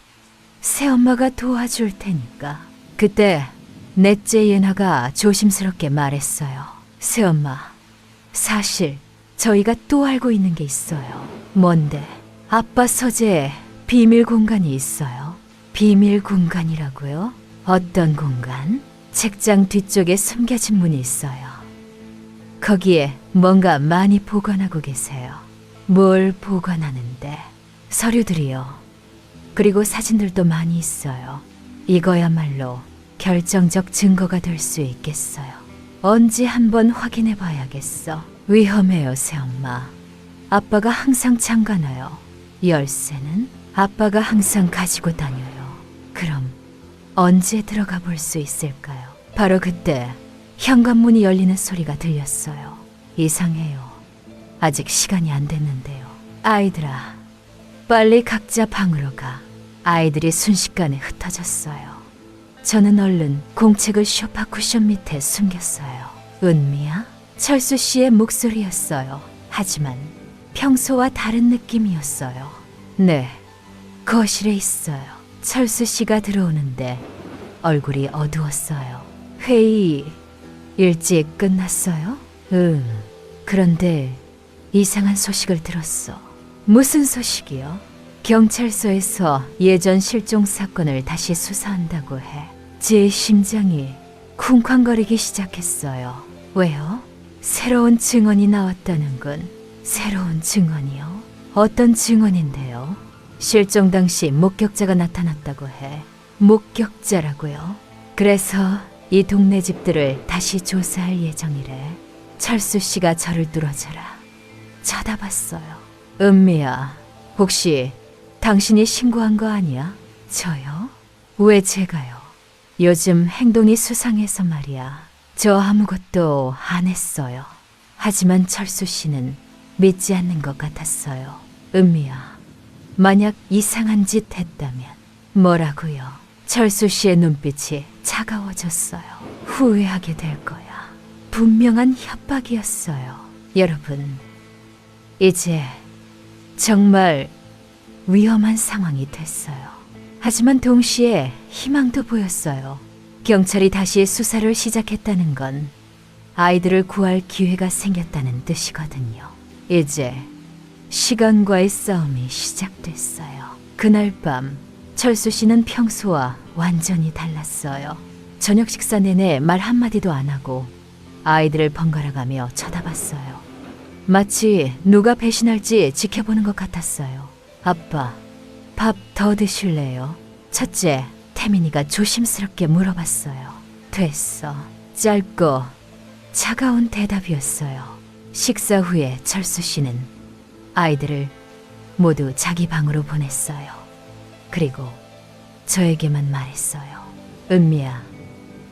새엄마가 도와줄 테니까. 그때 넷째 예나가 조심스럽게 말했어요. 새엄마, 사실 저희가 또 알고 있는 게 있어요. 뭔데? 아빠 서재에 비밀 공간이 있어요. 비밀 공간이라고요? 어떤 공간? 책장 뒤쪽에 숨겨진 문이 있어요. 거기에 뭔가 많이 보관하고 계세요. 뭘 보관하는데? 서류들이요. 그리고 사진들도 많이 있어요. 이거야말로 결정적 증거가 될 수 있겠어요. 언제 한번 확인해 봐야겠어. 위험해요, 새엄마. 아빠가 항상 잠가놔요. 열쇠는 아빠가 항상 가지고 다녀요. 그럼 언제 들어가 볼 수 있을까요? 바로 그때 현관문이 열리는 소리가 들렸어요. 이상해요. 아직 시간이 안 됐는데요. 아이들아, 빨리 각자 방으로 가. 아이들이 순식간에 흩어졌어요. 저는 얼른 공책을 소파 쿠션 밑에 숨겼어요. 은미야? 철수 씨의 목소리였어요. 하지만 평소와 다른 느낌이었어요. 네, 거실에 있어요. 철수 씨가 들어오는데 얼굴이 어두웠어요. 회의 일찍 끝났어요? 그런데 이상한 소식을 들었어. 무슨 소식이요? 경찰서에서 예전 실종 사건을 다시 수사한다고 해. 제 심장이 쿵쾅거리기 시작했어요. 왜요? 새로운 증언이 나왔다는군. 새로운 증언이요? 어떤 증언인데요? 실종 당시 목격자가 나타났다고 해. 목격자라고요? 그래서 이 동네 집들을 다시 조사할 예정이래. 철수 씨가 저를 뚫어져라 쳐다봤어요. 은미야, 혹시 당신이 신고한 거 아니야? 저요? 왜 제가요? 요즘 행동이 수상해서 말이야. 저 아무것도 안 했어요. 하지만 철수 씨는 믿지 않는 것 같았어요. 은미야, 만약 이상한 짓 했다면. 뭐라고요? 철수 씨의 눈빛이 차가워졌어요. 후회하게 될 거야. 분명한 협박이었어요. 여러분, 이제 정말 위험한 상황이 됐어요. 하지만 동시에 희망도 보였어요. 경찰이 다시 수사를 시작했다는 건 아이들을 구할 기회가 생겼다는 뜻이거든요. 이제 시간과의 싸움이 시작됐어요. 그날 밤 철수 씨는 평소와 완전히 달랐어요. 저녁 식사 내내 말 한마디도 안 하고 아이들을 번갈아가며 쳐다봤어요. 마치 누가 배신할지 지켜보는 것 같았어요. 아빠, 밥 더 드실래요? 첫째, 태민이가 조심스럽게 물어봤어요. 됐어. 짧고 차가운 대답이었어요. 식사 후에 철수 씨는 아이들을 모두 자기 방으로 보냈어요. 그리고 저에게만 말했어요. 은미야,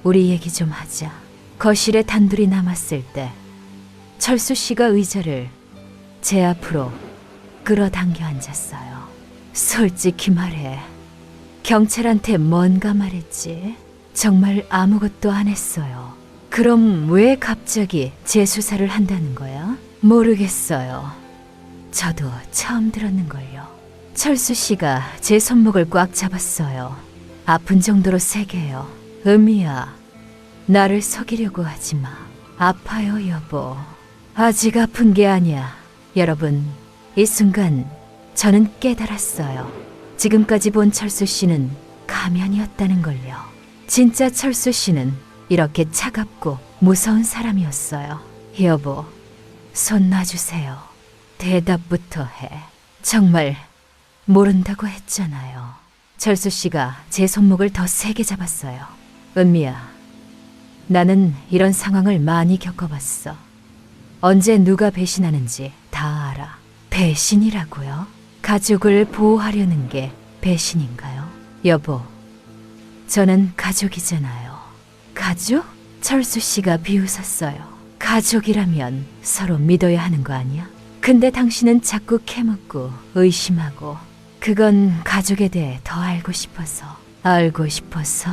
우리 얘기 좀 하자. 거실에 단둘이 남았을 때 철수 씨가 의자를 제 앞으로 끌어당겨 앉았어요. 솔직히 말해, 경찰한테 뭔가 말했지. 정말 아무것도 안 했어요. 그럼 왜 갑자기 재수사를 한다는 거야? 모르겠어요. 저도 처음 들었는걸요. 철수 씨가 제 손목을 꽉 잡았어요. 아픈 정도로 세게요. 은미야, 나를 속이려고 하지 마. 아파요, 여보. 아직 아픈 게 아니야. 여러분, 이 순간 저는 깨달았어요. 지금까지 본 철수 씨는 가면이었다는 걸요. 진짜 철수 씨는 이렇게 차갑고 무서운 사람이었어요. 여보, 손 놔주세요. 대답부터 해. 정말 모른다고 했잖아요. 철수 씨가 제 손목을 더 세게 잡았어요. 은미야, 나는 이런 상황을 많이 겪어봤어. 언제 누가 배신하는지 다 알아. 배신이라고요? 가족을 보호하려는 게 배신인가요? 여보, 저는 가족이잖아요. 가족? 철수 씨가 비웃었어요. 가족이라면 서로 믿어야 하는 거 아니야? 근데 당신은 자꾸 캐묻고 의심하고, 그건 가족에 대해 더 알고 싶어서. 알고 싶어서?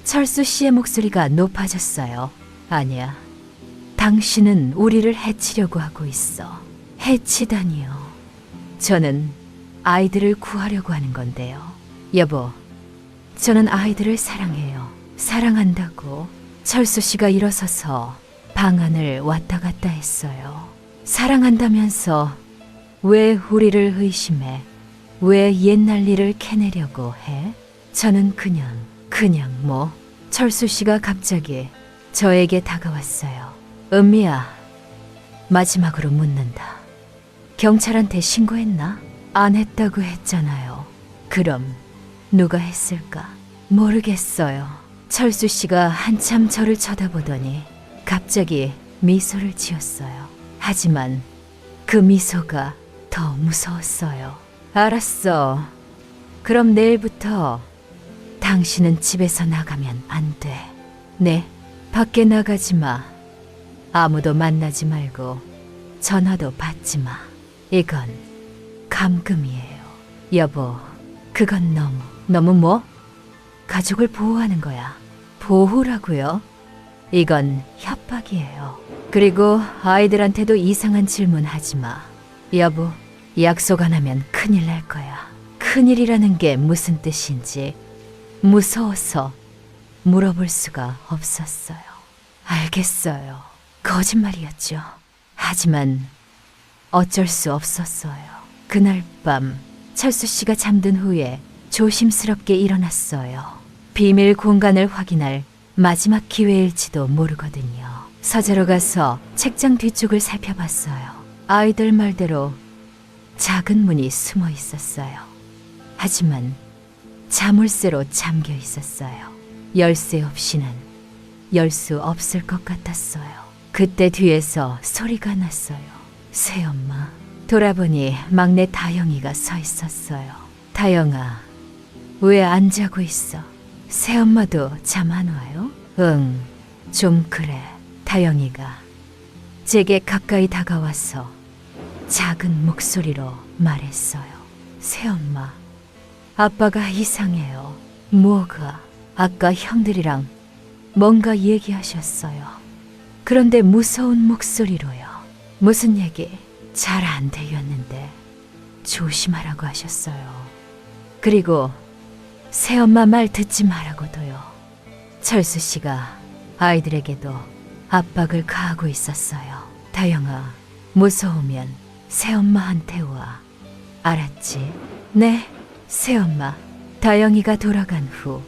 철수 씨의 목소리가 높아졌어요. 아니야. 당신은 우리를 해치려고 하고 있어. 해치다니요. 저는 아이들을 구하려고 하는 건데요. 여보, 저는 아이들을 사랑해요. 사랑한다고. 철수 씨가 일어서서 방 안을 왔다 갔다 했어요. 사랑한다면서 왜 우리를 의심해? 왜 옛날 일을 캐내려고 해? 저는 그냥 뭐. 철수 씨가 갑자기 저에게 다가왔어요. 은미야, 마지막으로 묻는다. 경찰한테 신고했나? 안 했다고 했잖아요. 그럼 누가 했을까? 모르겠어요. 철수 씨가 한참 저를 쳐다보더니 갑자기 미소를 지었어요. 하지만 그 미소가 더 무서웠어요. 알았어. 그럼 내일부터 당신은 집에서 나가면 안 돼. 네, 밖에 나가지 마. 아무도 만나지 말고 전화도 받지 마. 이건 감금이에요. 여보, 그건 너무 뭐? 가족을 보호하는 거야. 보호라고요? 이건 협박이에요. 그리고 아이들한테도 이상한 질문 하지 마. 여보, 약속 안 하면 큰일 날 거야. 큰일이라는 게 무슨 뜻인지 무서워서 물어볼 수가 없었어요. 알겠어요. 거짓말이었죠. 하지만 어쩔 수 없었어요. 그날 밤 철수 씨가 잠든 후에 조심스럽게 일어났어요. 비밀 공간을 확인할 마지막 기회일지도 모르거든요. 서재로 가서 책장 뒤쪽을 살펴봤어요. 아이들 말대로 작은 문이 숨어 있었어요. 하지만 자물쇠로 잠겨 있었어요. 열쇠 없이는 열 수 없을 것 같았어요. 그때 뒤에서 소리가 났어요. 새엄마. 돌아보니 막내 다영이가 서 있었어요. 다영아, 왜 안 자고 있어? 새엄마도 잠 안 와요? 응, 좀 그래. 다영이가 제게 가까이 다가와서 작은 목소리로 말했어요. 새엄마, 아빠가 이상해요. 뭐가? 아까 형들이랑 뭔가 얘기하셨어요. 그런데 무서운 목소리로요. 무슨 얘기? 잘 안 들렸는데 조심하라고 하셨어요. 그리고 새엄마 말 듣지 말라고도요. 철수 씨가 아이들에게도 압박을 가하고 있었어요. 다영아, 무서우면 새엄마한테 와. 알았지? 네, 새엄마. 다영이가 돌아간 후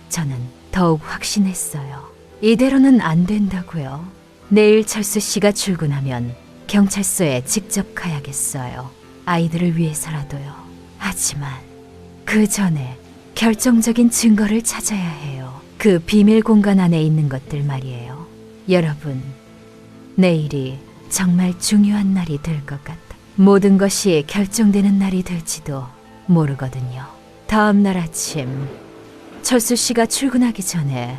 저는 더욱 확신했어요. 이대로는 안 된다고요. 내일 철수 씨가 출근하면 경찰서에 직접 가야겠어요. 아이들을 위해서라도요. 하지만 그 전에 결정적인 증거를 찾아야 해요. 그 비밀 공간 안에 있는 것들 말이에요. 여러분, 내일이 정말 중요한 날이 될 것 같아. 모든 것이 결정되는 날이 될지도 모르거든요. 다음 날 아침, 철수 씨가 출근하기 전에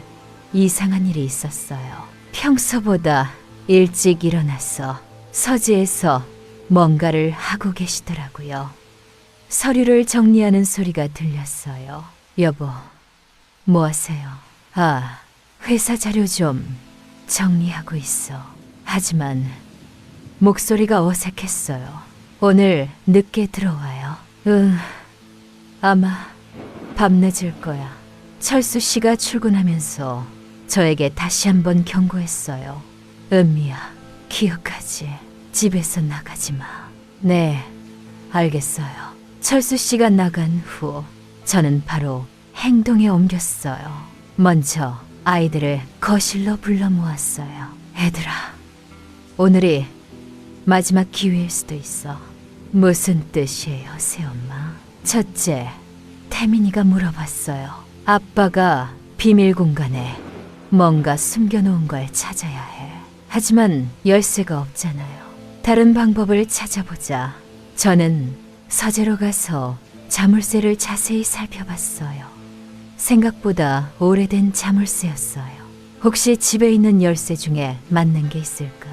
이상한 일이 있었어요. 평소보다 일찍 일어나서 서재에서 뭔가를 하고 계시더라고요. 서류를 정리하는 소리가 들렸어요. 여보, 뭐 하세요? 아, 회사 자료 좀 정리하고 있어. 하지만 목소리가 어색했어요. 오늘 늦게 들어와요. 아마 밤늦을 거야. 철수 씨가 출근하면서 저에게 다시 한번 경고했어요. 은미야, 기억하지? 집에서 나가지 마. 네, 알겠어요. 철수 씨가 나간 후 저는 바로 행동에 옮겼어요. 먼저 아이들을 거실로 불러 모았어요. 애들아, 오늘이 마지막 기회일 수도 있어. 무슨 뜻이에요, 새엄마? 첫째, 태민이가 물어봤어요. 아빠가 비밀 공간에 뭔가 숨겨놓은 걸 찾아야 해. 하지만 열쇠가 없잖아요. 다른 방법을 찾아보자. 저는 서재로 가서 자물쇠를 자세히 살펴봤어요. 생각보다 오래된 자물쇠였어요. 혹시 집에 있는 열쇠 중에 맞는 게 있을까?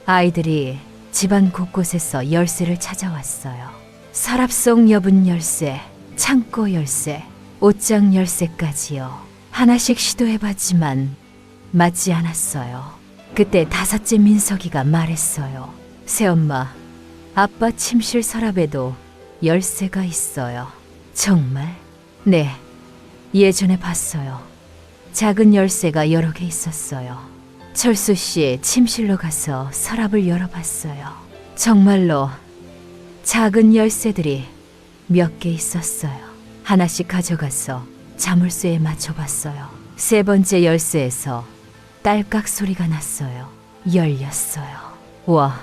아이들이 집안 곳곳에서 열쇠를 찾아왔어요. 서랍 속 여분 열쇠, 창고 열쇠, 옷장 열쇠까지요. 하나씩 시도해봤지만 맞지 않았어요. 그때 다섯째 민석이가 말했어요. 새엄마, 아빠 침실 서랍에도 열쇠가 있어요. 정말? 네, 예전에 봤어요. 작은 열쇠가 여러 개 있었어요. 철수 씨 침실로 가서 서랍을 열어봤어요. 정말로 작은 열쇠들이 몇 개 있었어요. 하나씩 가져가서 자물쇠에 맞춰봤어요. 세 번째 열쇠에서 딸깍 소리가 났어요. 열렸어요. 와,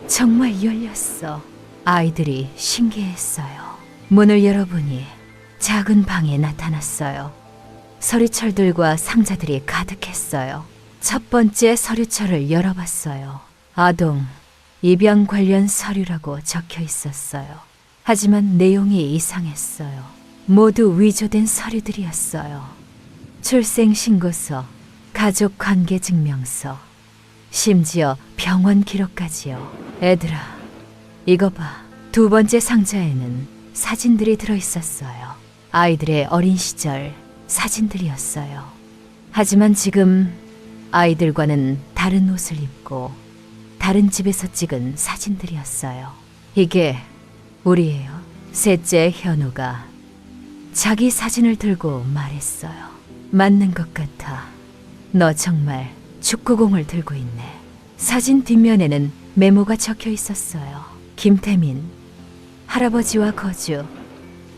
정말 열렸어. 아이들이 신기했어요. 문을 열어보니 작은 방에 나타났어요. 서류철들과 상자들이 가득했어요. 첫 번째 서류철을 열어봤어요. 아동 입양 관련 서류라고 적혀 있었어요. 하지만 내용이 이상했어요. 모두 위조된 서류들이었어요. 출생신고서, 가족관계증명서, 심지어 병원 기록까지요. 애들아, 이거 봐. 두 번째 상자에는 사진들이 들어있었어요. 아이들의 어린 시절 사진들이었어요. 하지만 지금 아이들과는 다른 옷을 입고 다른 집에서 찍은 사진들이었어요. 이게 우리예요. 셋째 현우가 자기 사진을 들고 말했어요. 맞는 것 같아. 너 정말 축구공을 들고 있네. 사진 뒷면에는 메모가 적혀 있었어요. 김태민, 할아버지와 거주,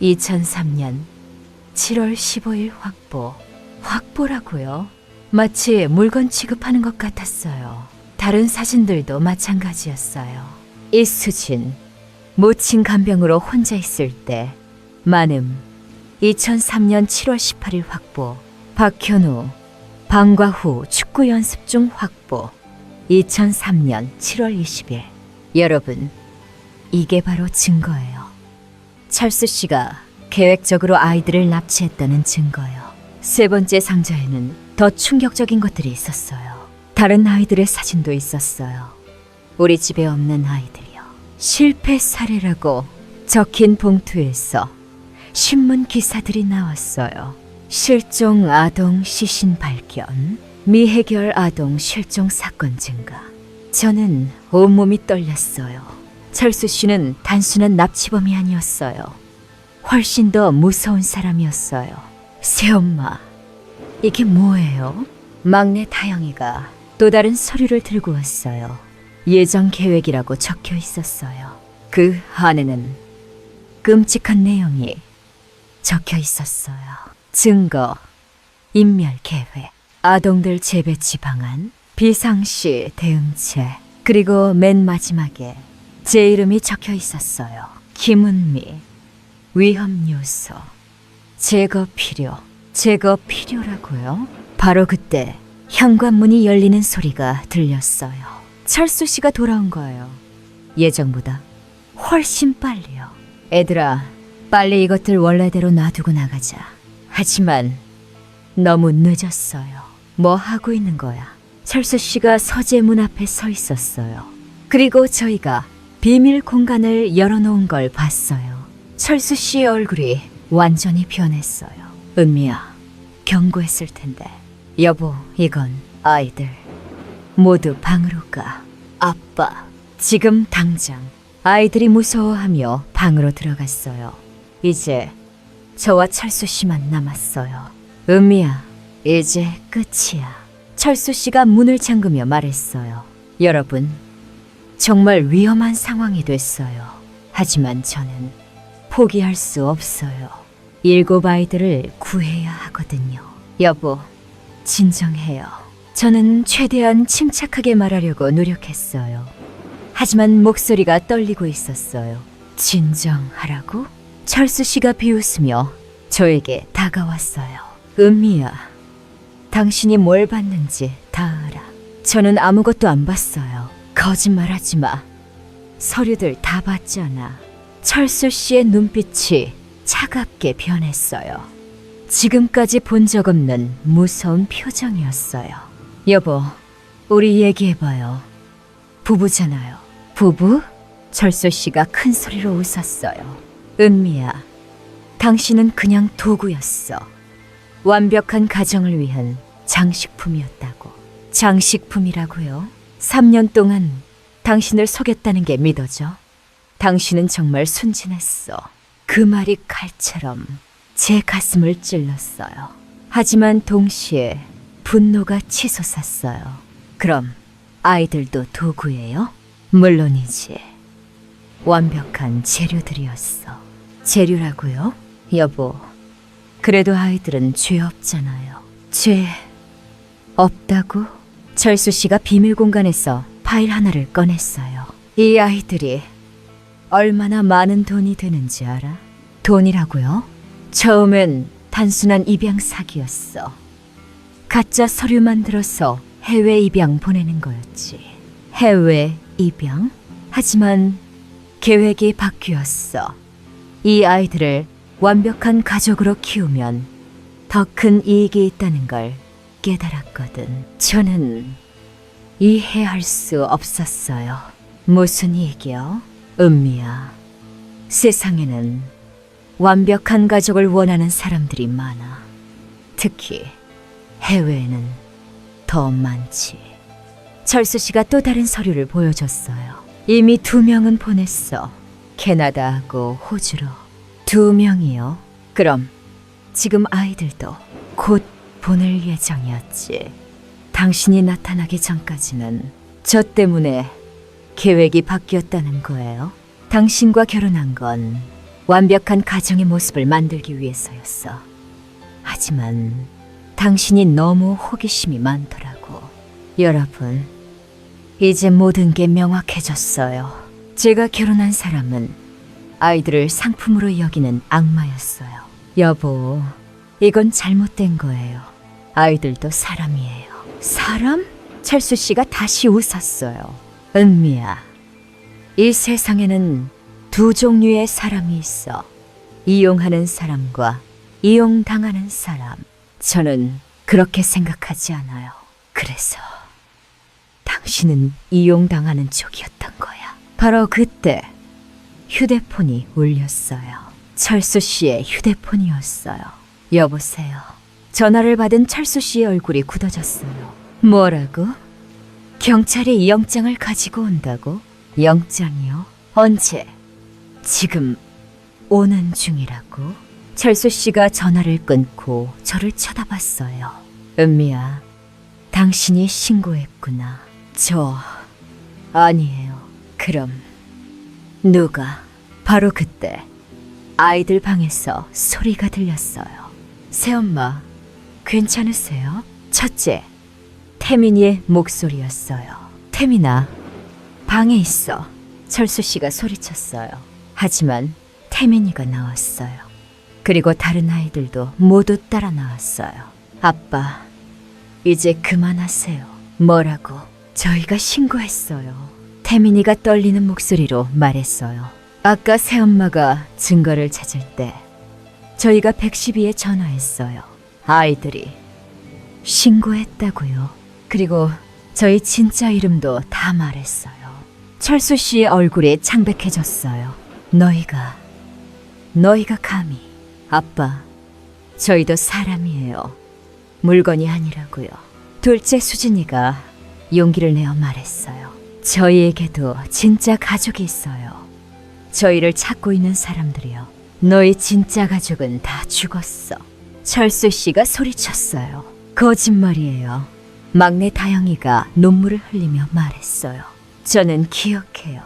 2003년 7월 15일 확보. 확보라고요? 마치 물건 취급하는 것 같았어요. 다른 사진들도 마찬가지였어요. 이수진, 모친 간병으로 혼자 있을 때. 만음, 2003년 7월 18일 확보. 박현우, 방과 후 축구 연습 중 확보. 2003년 7월 20일. 여러분, 이게 바로 증거예요. 철수 씨가 계획적으로 아이들을 납치했다는 증거요. 세 번째 상자에는 더 충격적인 것들이 있었어요. 다른 아이들의 사진도 있었어요. 우리 집에 없는 아이들이요. 실패 사례라고 적힌 봉투에서 신문 기사들이 나왔어요. 실종 아동 시신 발견, 미해결 아동 실종 사건 증가. 저는 온몸이 떨렸어요. 철수 씨는 단순한 납치범이 아니었어요. 훨씬 더 무서운 사람이었어요. 새엄마, 이게 뭐예요? 막내 다영이가 또 다른 서류를 들고 왔어요. 예정 계획이라고 적혀 있었어요. 그 안에는 끔찍한 내용이 적혀 있었어요. 증거, 인멸 계획, 아동들 재배치 방안, 비상시 대응책, 그리고 맨 마지막에 제 이름이 적혀 있었어요. 김은미, 위험 요소, 제거 필요. 제거 필요라고요? 바로 그때 현관문이 열리는 소리가 들렸어요. 철수 씨가 돌아온 거예요. 예정보다 훨씬 빨리요. 애들아, 빨리 이것들 원래대로 놔두고 나가자. 하지만 너무 늦었어요. 뭐 하고 있는 거야? 철수 씨가 서재 문 앞에 서 있었어요. 그리고 저희가 비밀 공간을 열어놓은 걸 봤어요. 철수 씨의 얼굴이 완전히 변했어요. 은미야, 경고했을 텐데. 여보, 이건 아이들 모두 방으로 가. 아빠, 지금 당장. 아이들이 무서워하며 방으로 들어갔어요. 이제 저와 철수 씨만 남았어요. 은미야, 이제 끝이야. 철수 씨가 문을 잠그며 말했어요. 여러분, 정말 위험한 상황이 됐어요. 하지만 저는 포기할 수 없어요. 7 아이들을 구해야 하거든요. 여보, 진정해요. 저는 최대한 침착하게 말하려고 노력했어요. 하지만 목소리가 떨리고 있었어요. 진정하라고? 철수 씨가 비웃으며 저에게 다가왔어요. 은미야, 당신이 뭘 봤는지 다 알아. 저는 아무것도 안 봤어요. 거짓말하지 마. 서류들 다 봤잖아. 철수 씨의 눈빛이 차갑게 변했어요. 지금까지 본 적 없는 무서운 표정이었어요. 여보, 우리 얘기해봐요. 부부잖아요. 부부? 철수 씨가 큰 소리로 웃었어요. 은미야, 당신은 그냥 도구였어. 완벽한 가정을 위한 장식품이었다고. 장식품이라고요? 3년 동안 당신을 속였다는 게 믿어져? 당신은 정말 순진했어. 그 말이 칼처럼 제 가슴을 찔렀어요. 하지만 동시에 분노가 치솟았어요. 그럼 아이들도 도구예요? 물론이지. 완벽한 재료들이었어. 재료라고요? 여보, 그래도 아이들은 죄 없잖아요. 죄 없다고? 철수 씨가 비밀 공간에서 파일 하나를 꺼냈어요. 이 아이들이 얼마나 많은 돈이 되는지 알아? 돈이라고요? 처음엔 단순한 입양 사기였어. 가짜 서류 만들어서 해외 입양 보내는 거였지. 해외 입양? 하지만 계획이 바뀌었어. 이 아이들을 완벽한 가족으로 키우면 더 큰 이익이 있다는 걸 깨달았거든. 저는 이해할 수 없었어요. 무슨 이익이요? 은미야, 세상에는 완벽한 가족을 원하는 사람들이 많아. 특히 해외에는 더 많지. 철수 씨가 또 다른 서류를 보여줬어요. 이미 2명은 보냈어. 캐나다하고 호주로. 2명이요? 그럼 지금 아이들도 곧 보낼 예정이었지. 당신이 나타나기 전까지는 저 때문에 계획이 바뀌었다는 거예요. 당신과 결혼한 건 완벽한 가정의 모습을 만들기 위해서였어. 하지만 당신이 너무 호기심이 많더라고. 여러분, 이제 모든 게 명확해졌어요. 제가 결혼한 사람은 아이들을 상품으로 여기는 악마였어요. 여보, 이건 잘못된 거예요. 아이들도 사람이에요. 사람? 철수 씨가 다시 웃었어요. 은미야, 이 세상에는 2 종류의 사람이 있어. 이용하는 사람과 이용당하는 사람. 저는 그렇게 생각하지 않아요. 그래서 당신은 이용당하는 쪽이었던 거야. 바로 그때 휴대폰이 울렸어요. 철수 씨의 휴대폰이었어요. 여보세요. 전화를 받은 철수 씨의 얼굴이 굳어졌어요. 뭐라고? 경찰이 영장을 가지고 온다고? 영장이요? 언제? 지금 오는 중이라고? 철수 씨가 전화를 끊고 저를 쳐다봤어요. 은미야, 당신이 신고했구나. 저 아니에요. 그럼 누가? 바로 그때 아이들 방에서 소리가 들렸어요. 새엄마, 괜찮으세요? 첫째, 태민이의 목소리였어요. 태민아, 방에 있어. 철수 씨가 소리쳤어요. 하지만 태민이가 나왔어요. 그리고 다른 아이들도 모두 따라 나왔어요. 아빠, 이제 그만하세요. 뭐라고? 저희가 신고했어요. 태민이가 떨리는 목소리로 말했어요. 아까 새엄마가 증거를 찾을 때 저희가 112에 전화했어요. 아이들이 신고했다고요. 그리고 저희 진짜 이름도 다 말했어요. 철수 씨의 얼굴이 창백해졌어요. 너희가 감히. 아빠, 저희도 사람이에요. 물건이 아니라고요. 둘째 수진이가 용기를 내어 말했어요. 저희에게도 진짜 가족이 있어요. 저희를 찾고 있는 사람들이요. 너희 진짜 가족은 다 죽었어. 철수 씨가 소리쳤어요. 거짓말이에요. 막내 다영이가 눈물을 흘리며 말했어요. 저는 기억해요.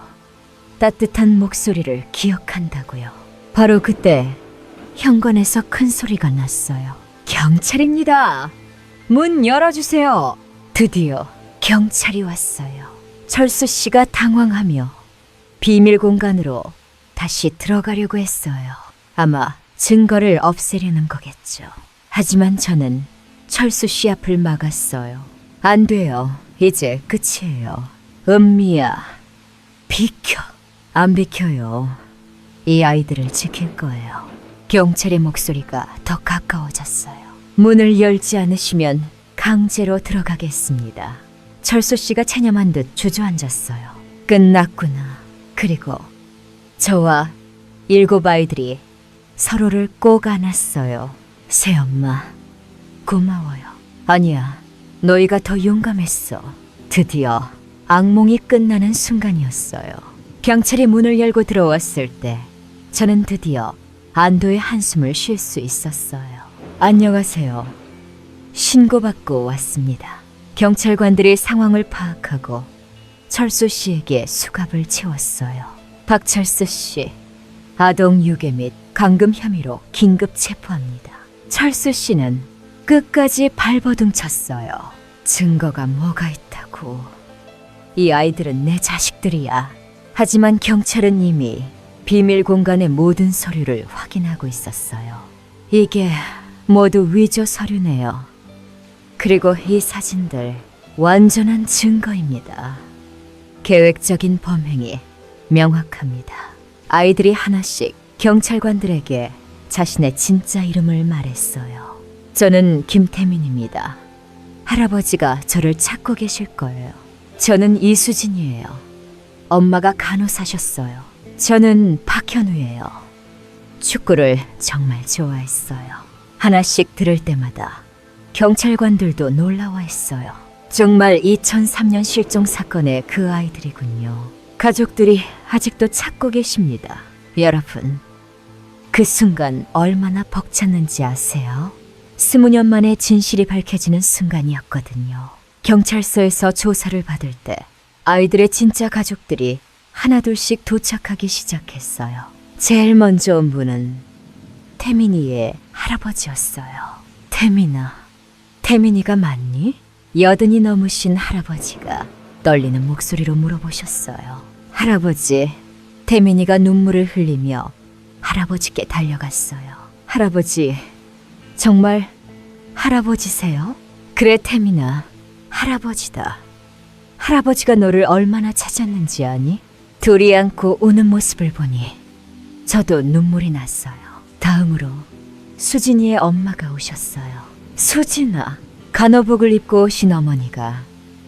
따뜻한 목소리를 기억한다고요. 바로 그때 현관에서 큰 소리가 났어요. 경찰입니다. 문 열어주세요. 드디어 경찰이 왔어요. 철수 씨가 당황하며 비밀 공간으로 다시 들어가려고 했어요. 아마 증거를 없애려는 거겠죠. 하지만 저는 철수 씨 앞을 막았어요. 안 돼요. 이제 끝이에요. 은미야, 비켜. 안 비켜요. 이 아이들을 지킬 거예요. 경찰의 목소리가 더 가까워졌어요. 문을 열지 않으시면 강제로 들어가겠습니다. 철수 씨가 체념한 듯 주저앉았어요. 끝났구나. 그리고 저와 7 아이들이 서로를 꼭 안았어요. 새엄마, 고마워요. 아니야, 너희가 더 용감했어. 드디어 악몽이 끝나는 순간이었어요. 경찰이 문을 열고 들어왔을 때 저는 드디어 안도의 한숨을 쉴 수 있었어요. 안녕하세요. 신고받고 왔습니다. 경찰관들이 상황을 파악하고 철수 씨에게 수갑을 채웠어요. 박철수 씨, 아동 유괴 및 감금 혐의로 긴급 체포합니다. 철수 씨는 끝까지 발버둥 쳤어요. 증거가 뭐가 있다고. 이 아이들은 내 자식들이야. 하지만 경찰은 이미 비밀 공간의 모든 서류를 확인하고 있었어요. 이게 모두 위조 서류네요. 그리고 이 사진들 완전한 증거입니다. 계획적인 범행이 명확합니다. 아이들이 하나씩 경찰관들에게 자신의 진짜 이름을 말했어요. 저는 김태민입니다. 할아버지가 저를 찾고 계실 거예요. 저는 이수진이에요. 엄마가 간호사셨어요. 저는 박현우예요. 축구를 정말 좋아했어요. 하나씩 들을 때마다 경찰관들도 놀라워했어요. 정말 2003년 실종 사건의 그 아이들이군요. 가족들이 아직도 찾고 계십니다. 여러분, 그 순간 얼마나 벅찼는지 아세요? 20년 만에 진실이 밝혀지는 순간이었거든요. 경찰서에서 조사를 받을 때 아이들의 진짜 가족들이 하나둘씩 도착하기 시작했어요. 제일 먼저 온 분은 태민이의 할아버지였어요. 태민아, 태민이가 맞니? 80이 넘으신 할아버지가 떨리는 목소리로 물어보셨어요. 할아버지, 태민이가 눈물을 흘리며 할아버지께 달려갔어요. 할아버지, 정말 할아버지세요? 그래, 태민아, 할아버지다. 할아버지가 너를 얼마나 찾았는지 아니? 둘이 안고 우는 모습을 보니 저도 눈물이 났어요. 다음으로 수진이의 엄마가 오셨어요. 수진아, 간호복을 입고 오신 어머니가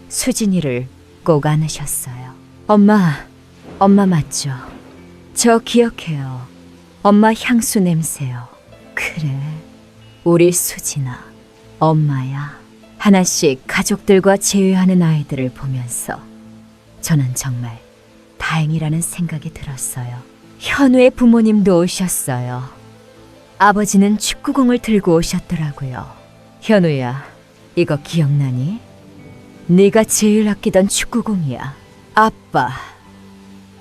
수진이를 꼭 안으셨어요. 엄마 맞죠? 저 기억해요. 엄마 향수 냄새요. 그래, 우리 수진아, 엄마야. 하나씩 가족들과 제외하는 아이들을 보면서 저는 정말 다행이라는 생각이 들었어요. 현우의 부모님도 오셨어요. 아버지는 축구공을 들고 오셨더라고요. 현우야, 이거 기억나니? 네가 제일 아끼던 축구공이야. 아빠.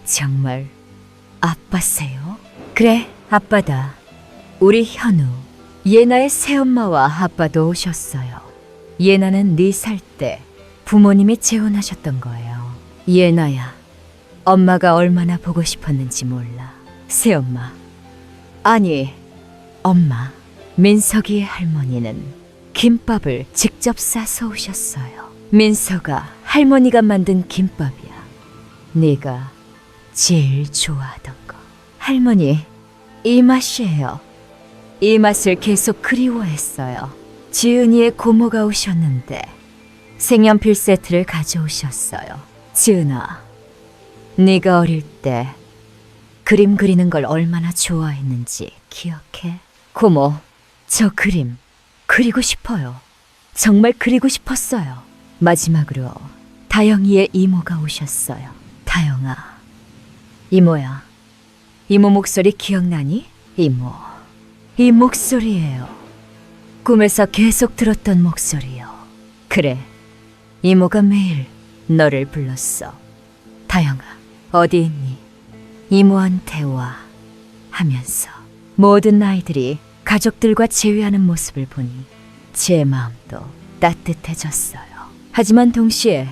정말 아빠세요? 그래, 아빠다. 우리 현우. 예나의 새엄마와 아빠도 오셨어요. 예나는 4살 때 부모님이 재혼하셨던 거예요. 예나야, 엄마가 얼마나 보고 싶었는지 몰라. 새엄마. 아니, 엄마. 민석이의 할머니는 김밥을 직접 싸서 오셨어요. 민서가 할머니가 만든 김밥이야. 네가 제일 좋아하던 거. 할머니, 이 맛이에요. 이 맛을 계속 그리워했어요. 지은이의 고모가 오셨는데 색연필 세트를 가져오셨어요. 지은아, 네가 어릴 때 그림 그리는 걸 얼마나 좋아했는지 기억해? 고모, 저 그림 그리고 싶어요. 정말 그리고 싶었어요. 마지막으로 다영이의 이모가 오셨어요. 다영아, 이모야. 이모 목소리 기억나니? 이모, 이 목소리예요. 꿈에서 계속 들었던 목소리요. 그래, 이모가 매일 너를 불렀어. 다영아, 어디 있니? 이모한테 와. 하면서 모든 아이들이 가족들과 재회하는 모습을 보니 제 마음도 따뜻해졌어요. 하지만 동시에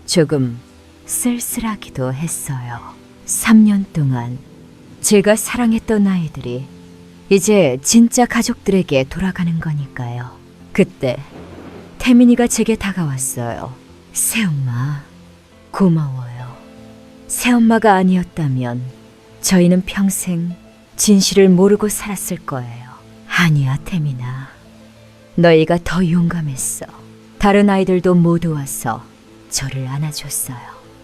조금 쓸쓸하기도 했어요. 3년 동안 제가 사랑했던 아이들이 이제 진짜 가족들에게 돌아가는 거니까요. 그때 태민이가 제게 다가왔어요. 새엄마, 고마워요. 새엄마가 아니었다면 저희는 평생 진실을 모르고 살았을 거예요. 아니야, 태민아. 너희가 더 용감했어. 다른 아이들도 모두 와서 저를 안아줬어요.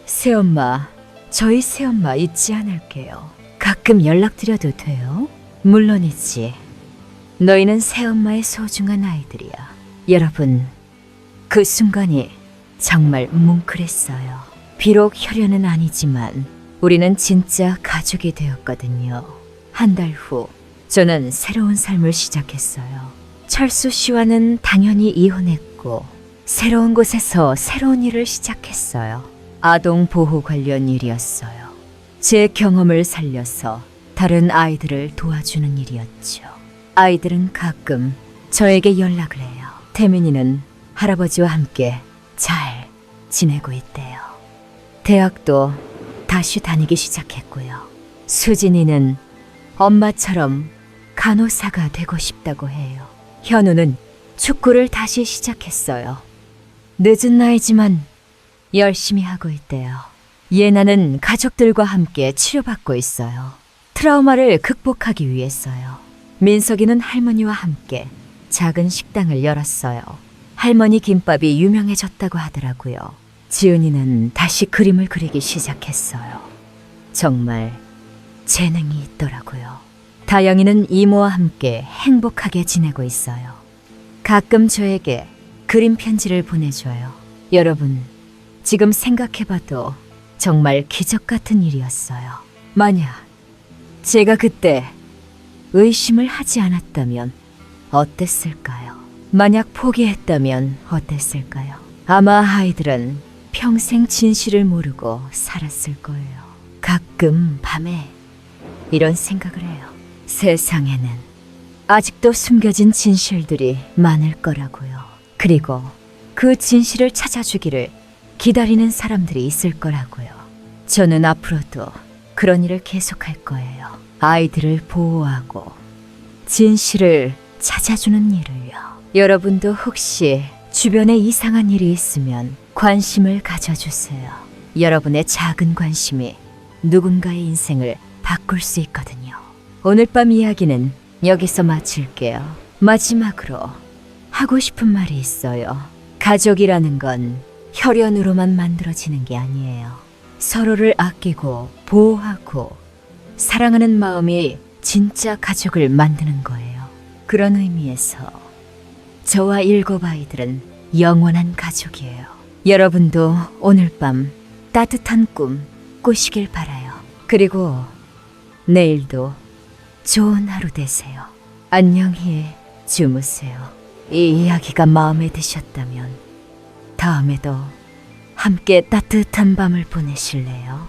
새엄마, 저희 새엄마 잊지 않을게요. 가끔 연락드려도 돼요? 물론이지. 너희는 새엄마의 소중한 아이들이야. 여러분, 그 순간이 정말 뭉클했어요. 비록 혈연은 아니지만 우리는 진짜 가족이 되었거든요. 한 달 후 저는 새로운 삶을 시작했어요. 철수 씨와는 당연히 이혼했고 새로운 곳에서 새로운 일을 시작했어요. 아동 보호 관련 일이었어요. 제 경험을 살려서 다른 아이들을 도와주는 일이었죠. 아이들은 가끔 저에게 연락을 해요. 태민이는 할아버지와 함께 잘 지내고 있대요. 대학도 다시 다니기 시작했고요. 수진이는 엄마처럼 간호사가 되고 싶다고 해요. 현우는 축구를 다시 시작했어요. 늦은 나이지만 열심히 하고 있대요. 예나는 가족들과 함께 치료받고 있어요. 트라우마를 극복하기 위해서요. 민석이는 할머니와 함께 작은 식당을 열었어요. 할머니 김밥이 유명해졌다고 하더라고요. 지은이는 다시 그림을 그리기 시작했어요. 정말 재능이 있더라고요. 다영이는 이모와 함께 행복하게 지내고 있어요. 가끔 저에게 그림 편지를 보내줘요. 여러분, 지금 생각해봐도 정말 기적 같은 일이었어요. 만약 제가 그때 의심을 하지 않았다면 어땠을까요? 만약 포기했다면 어땠을까요? 아마 아이들은 평생 진실을 모르고 살았을 거예요. 가끔 밤에 이런 생각을 해요. 세상에는 아직도 숨겨진 진실들이 많을 거라고요. 그리고 그 진실을 찾아주기를 기다리는 사람들이 있을 거라고요. 저는 앞으로도 그런 일을 계속할 거예요. 아이들을 보호하고 진실을 찾아주는 일을요. 여러분도 혹시 주변에 이상한 일이 있으면 관심을 가져주세요. 여러분의 작은 관심이 누군가의 인생을 바꿀 수 있거든요. 오늘 밤 이야기는 여기서 마칠게요. 마지막으로 하고 싶은 말이 있어요. 가족이라는 건 혈연으로만 만들어지는 게 아니에요. 서로를 아끼고 보호하고 사랑하는 마음이 진짜 가족을 만드는 거예요. 그런 의미에서 저와 7 아이들은 영원한 가족이에요. 여러분도 오늘 밤 따뜻한 꿈 꾸시길 바라요. 그리고 내일도 좋은 하루 되세요. 안녕히 주무세요. 이 이야기가 마음에 드셨다면 다음에도 함께 따뜻한 밤을 보내실래요?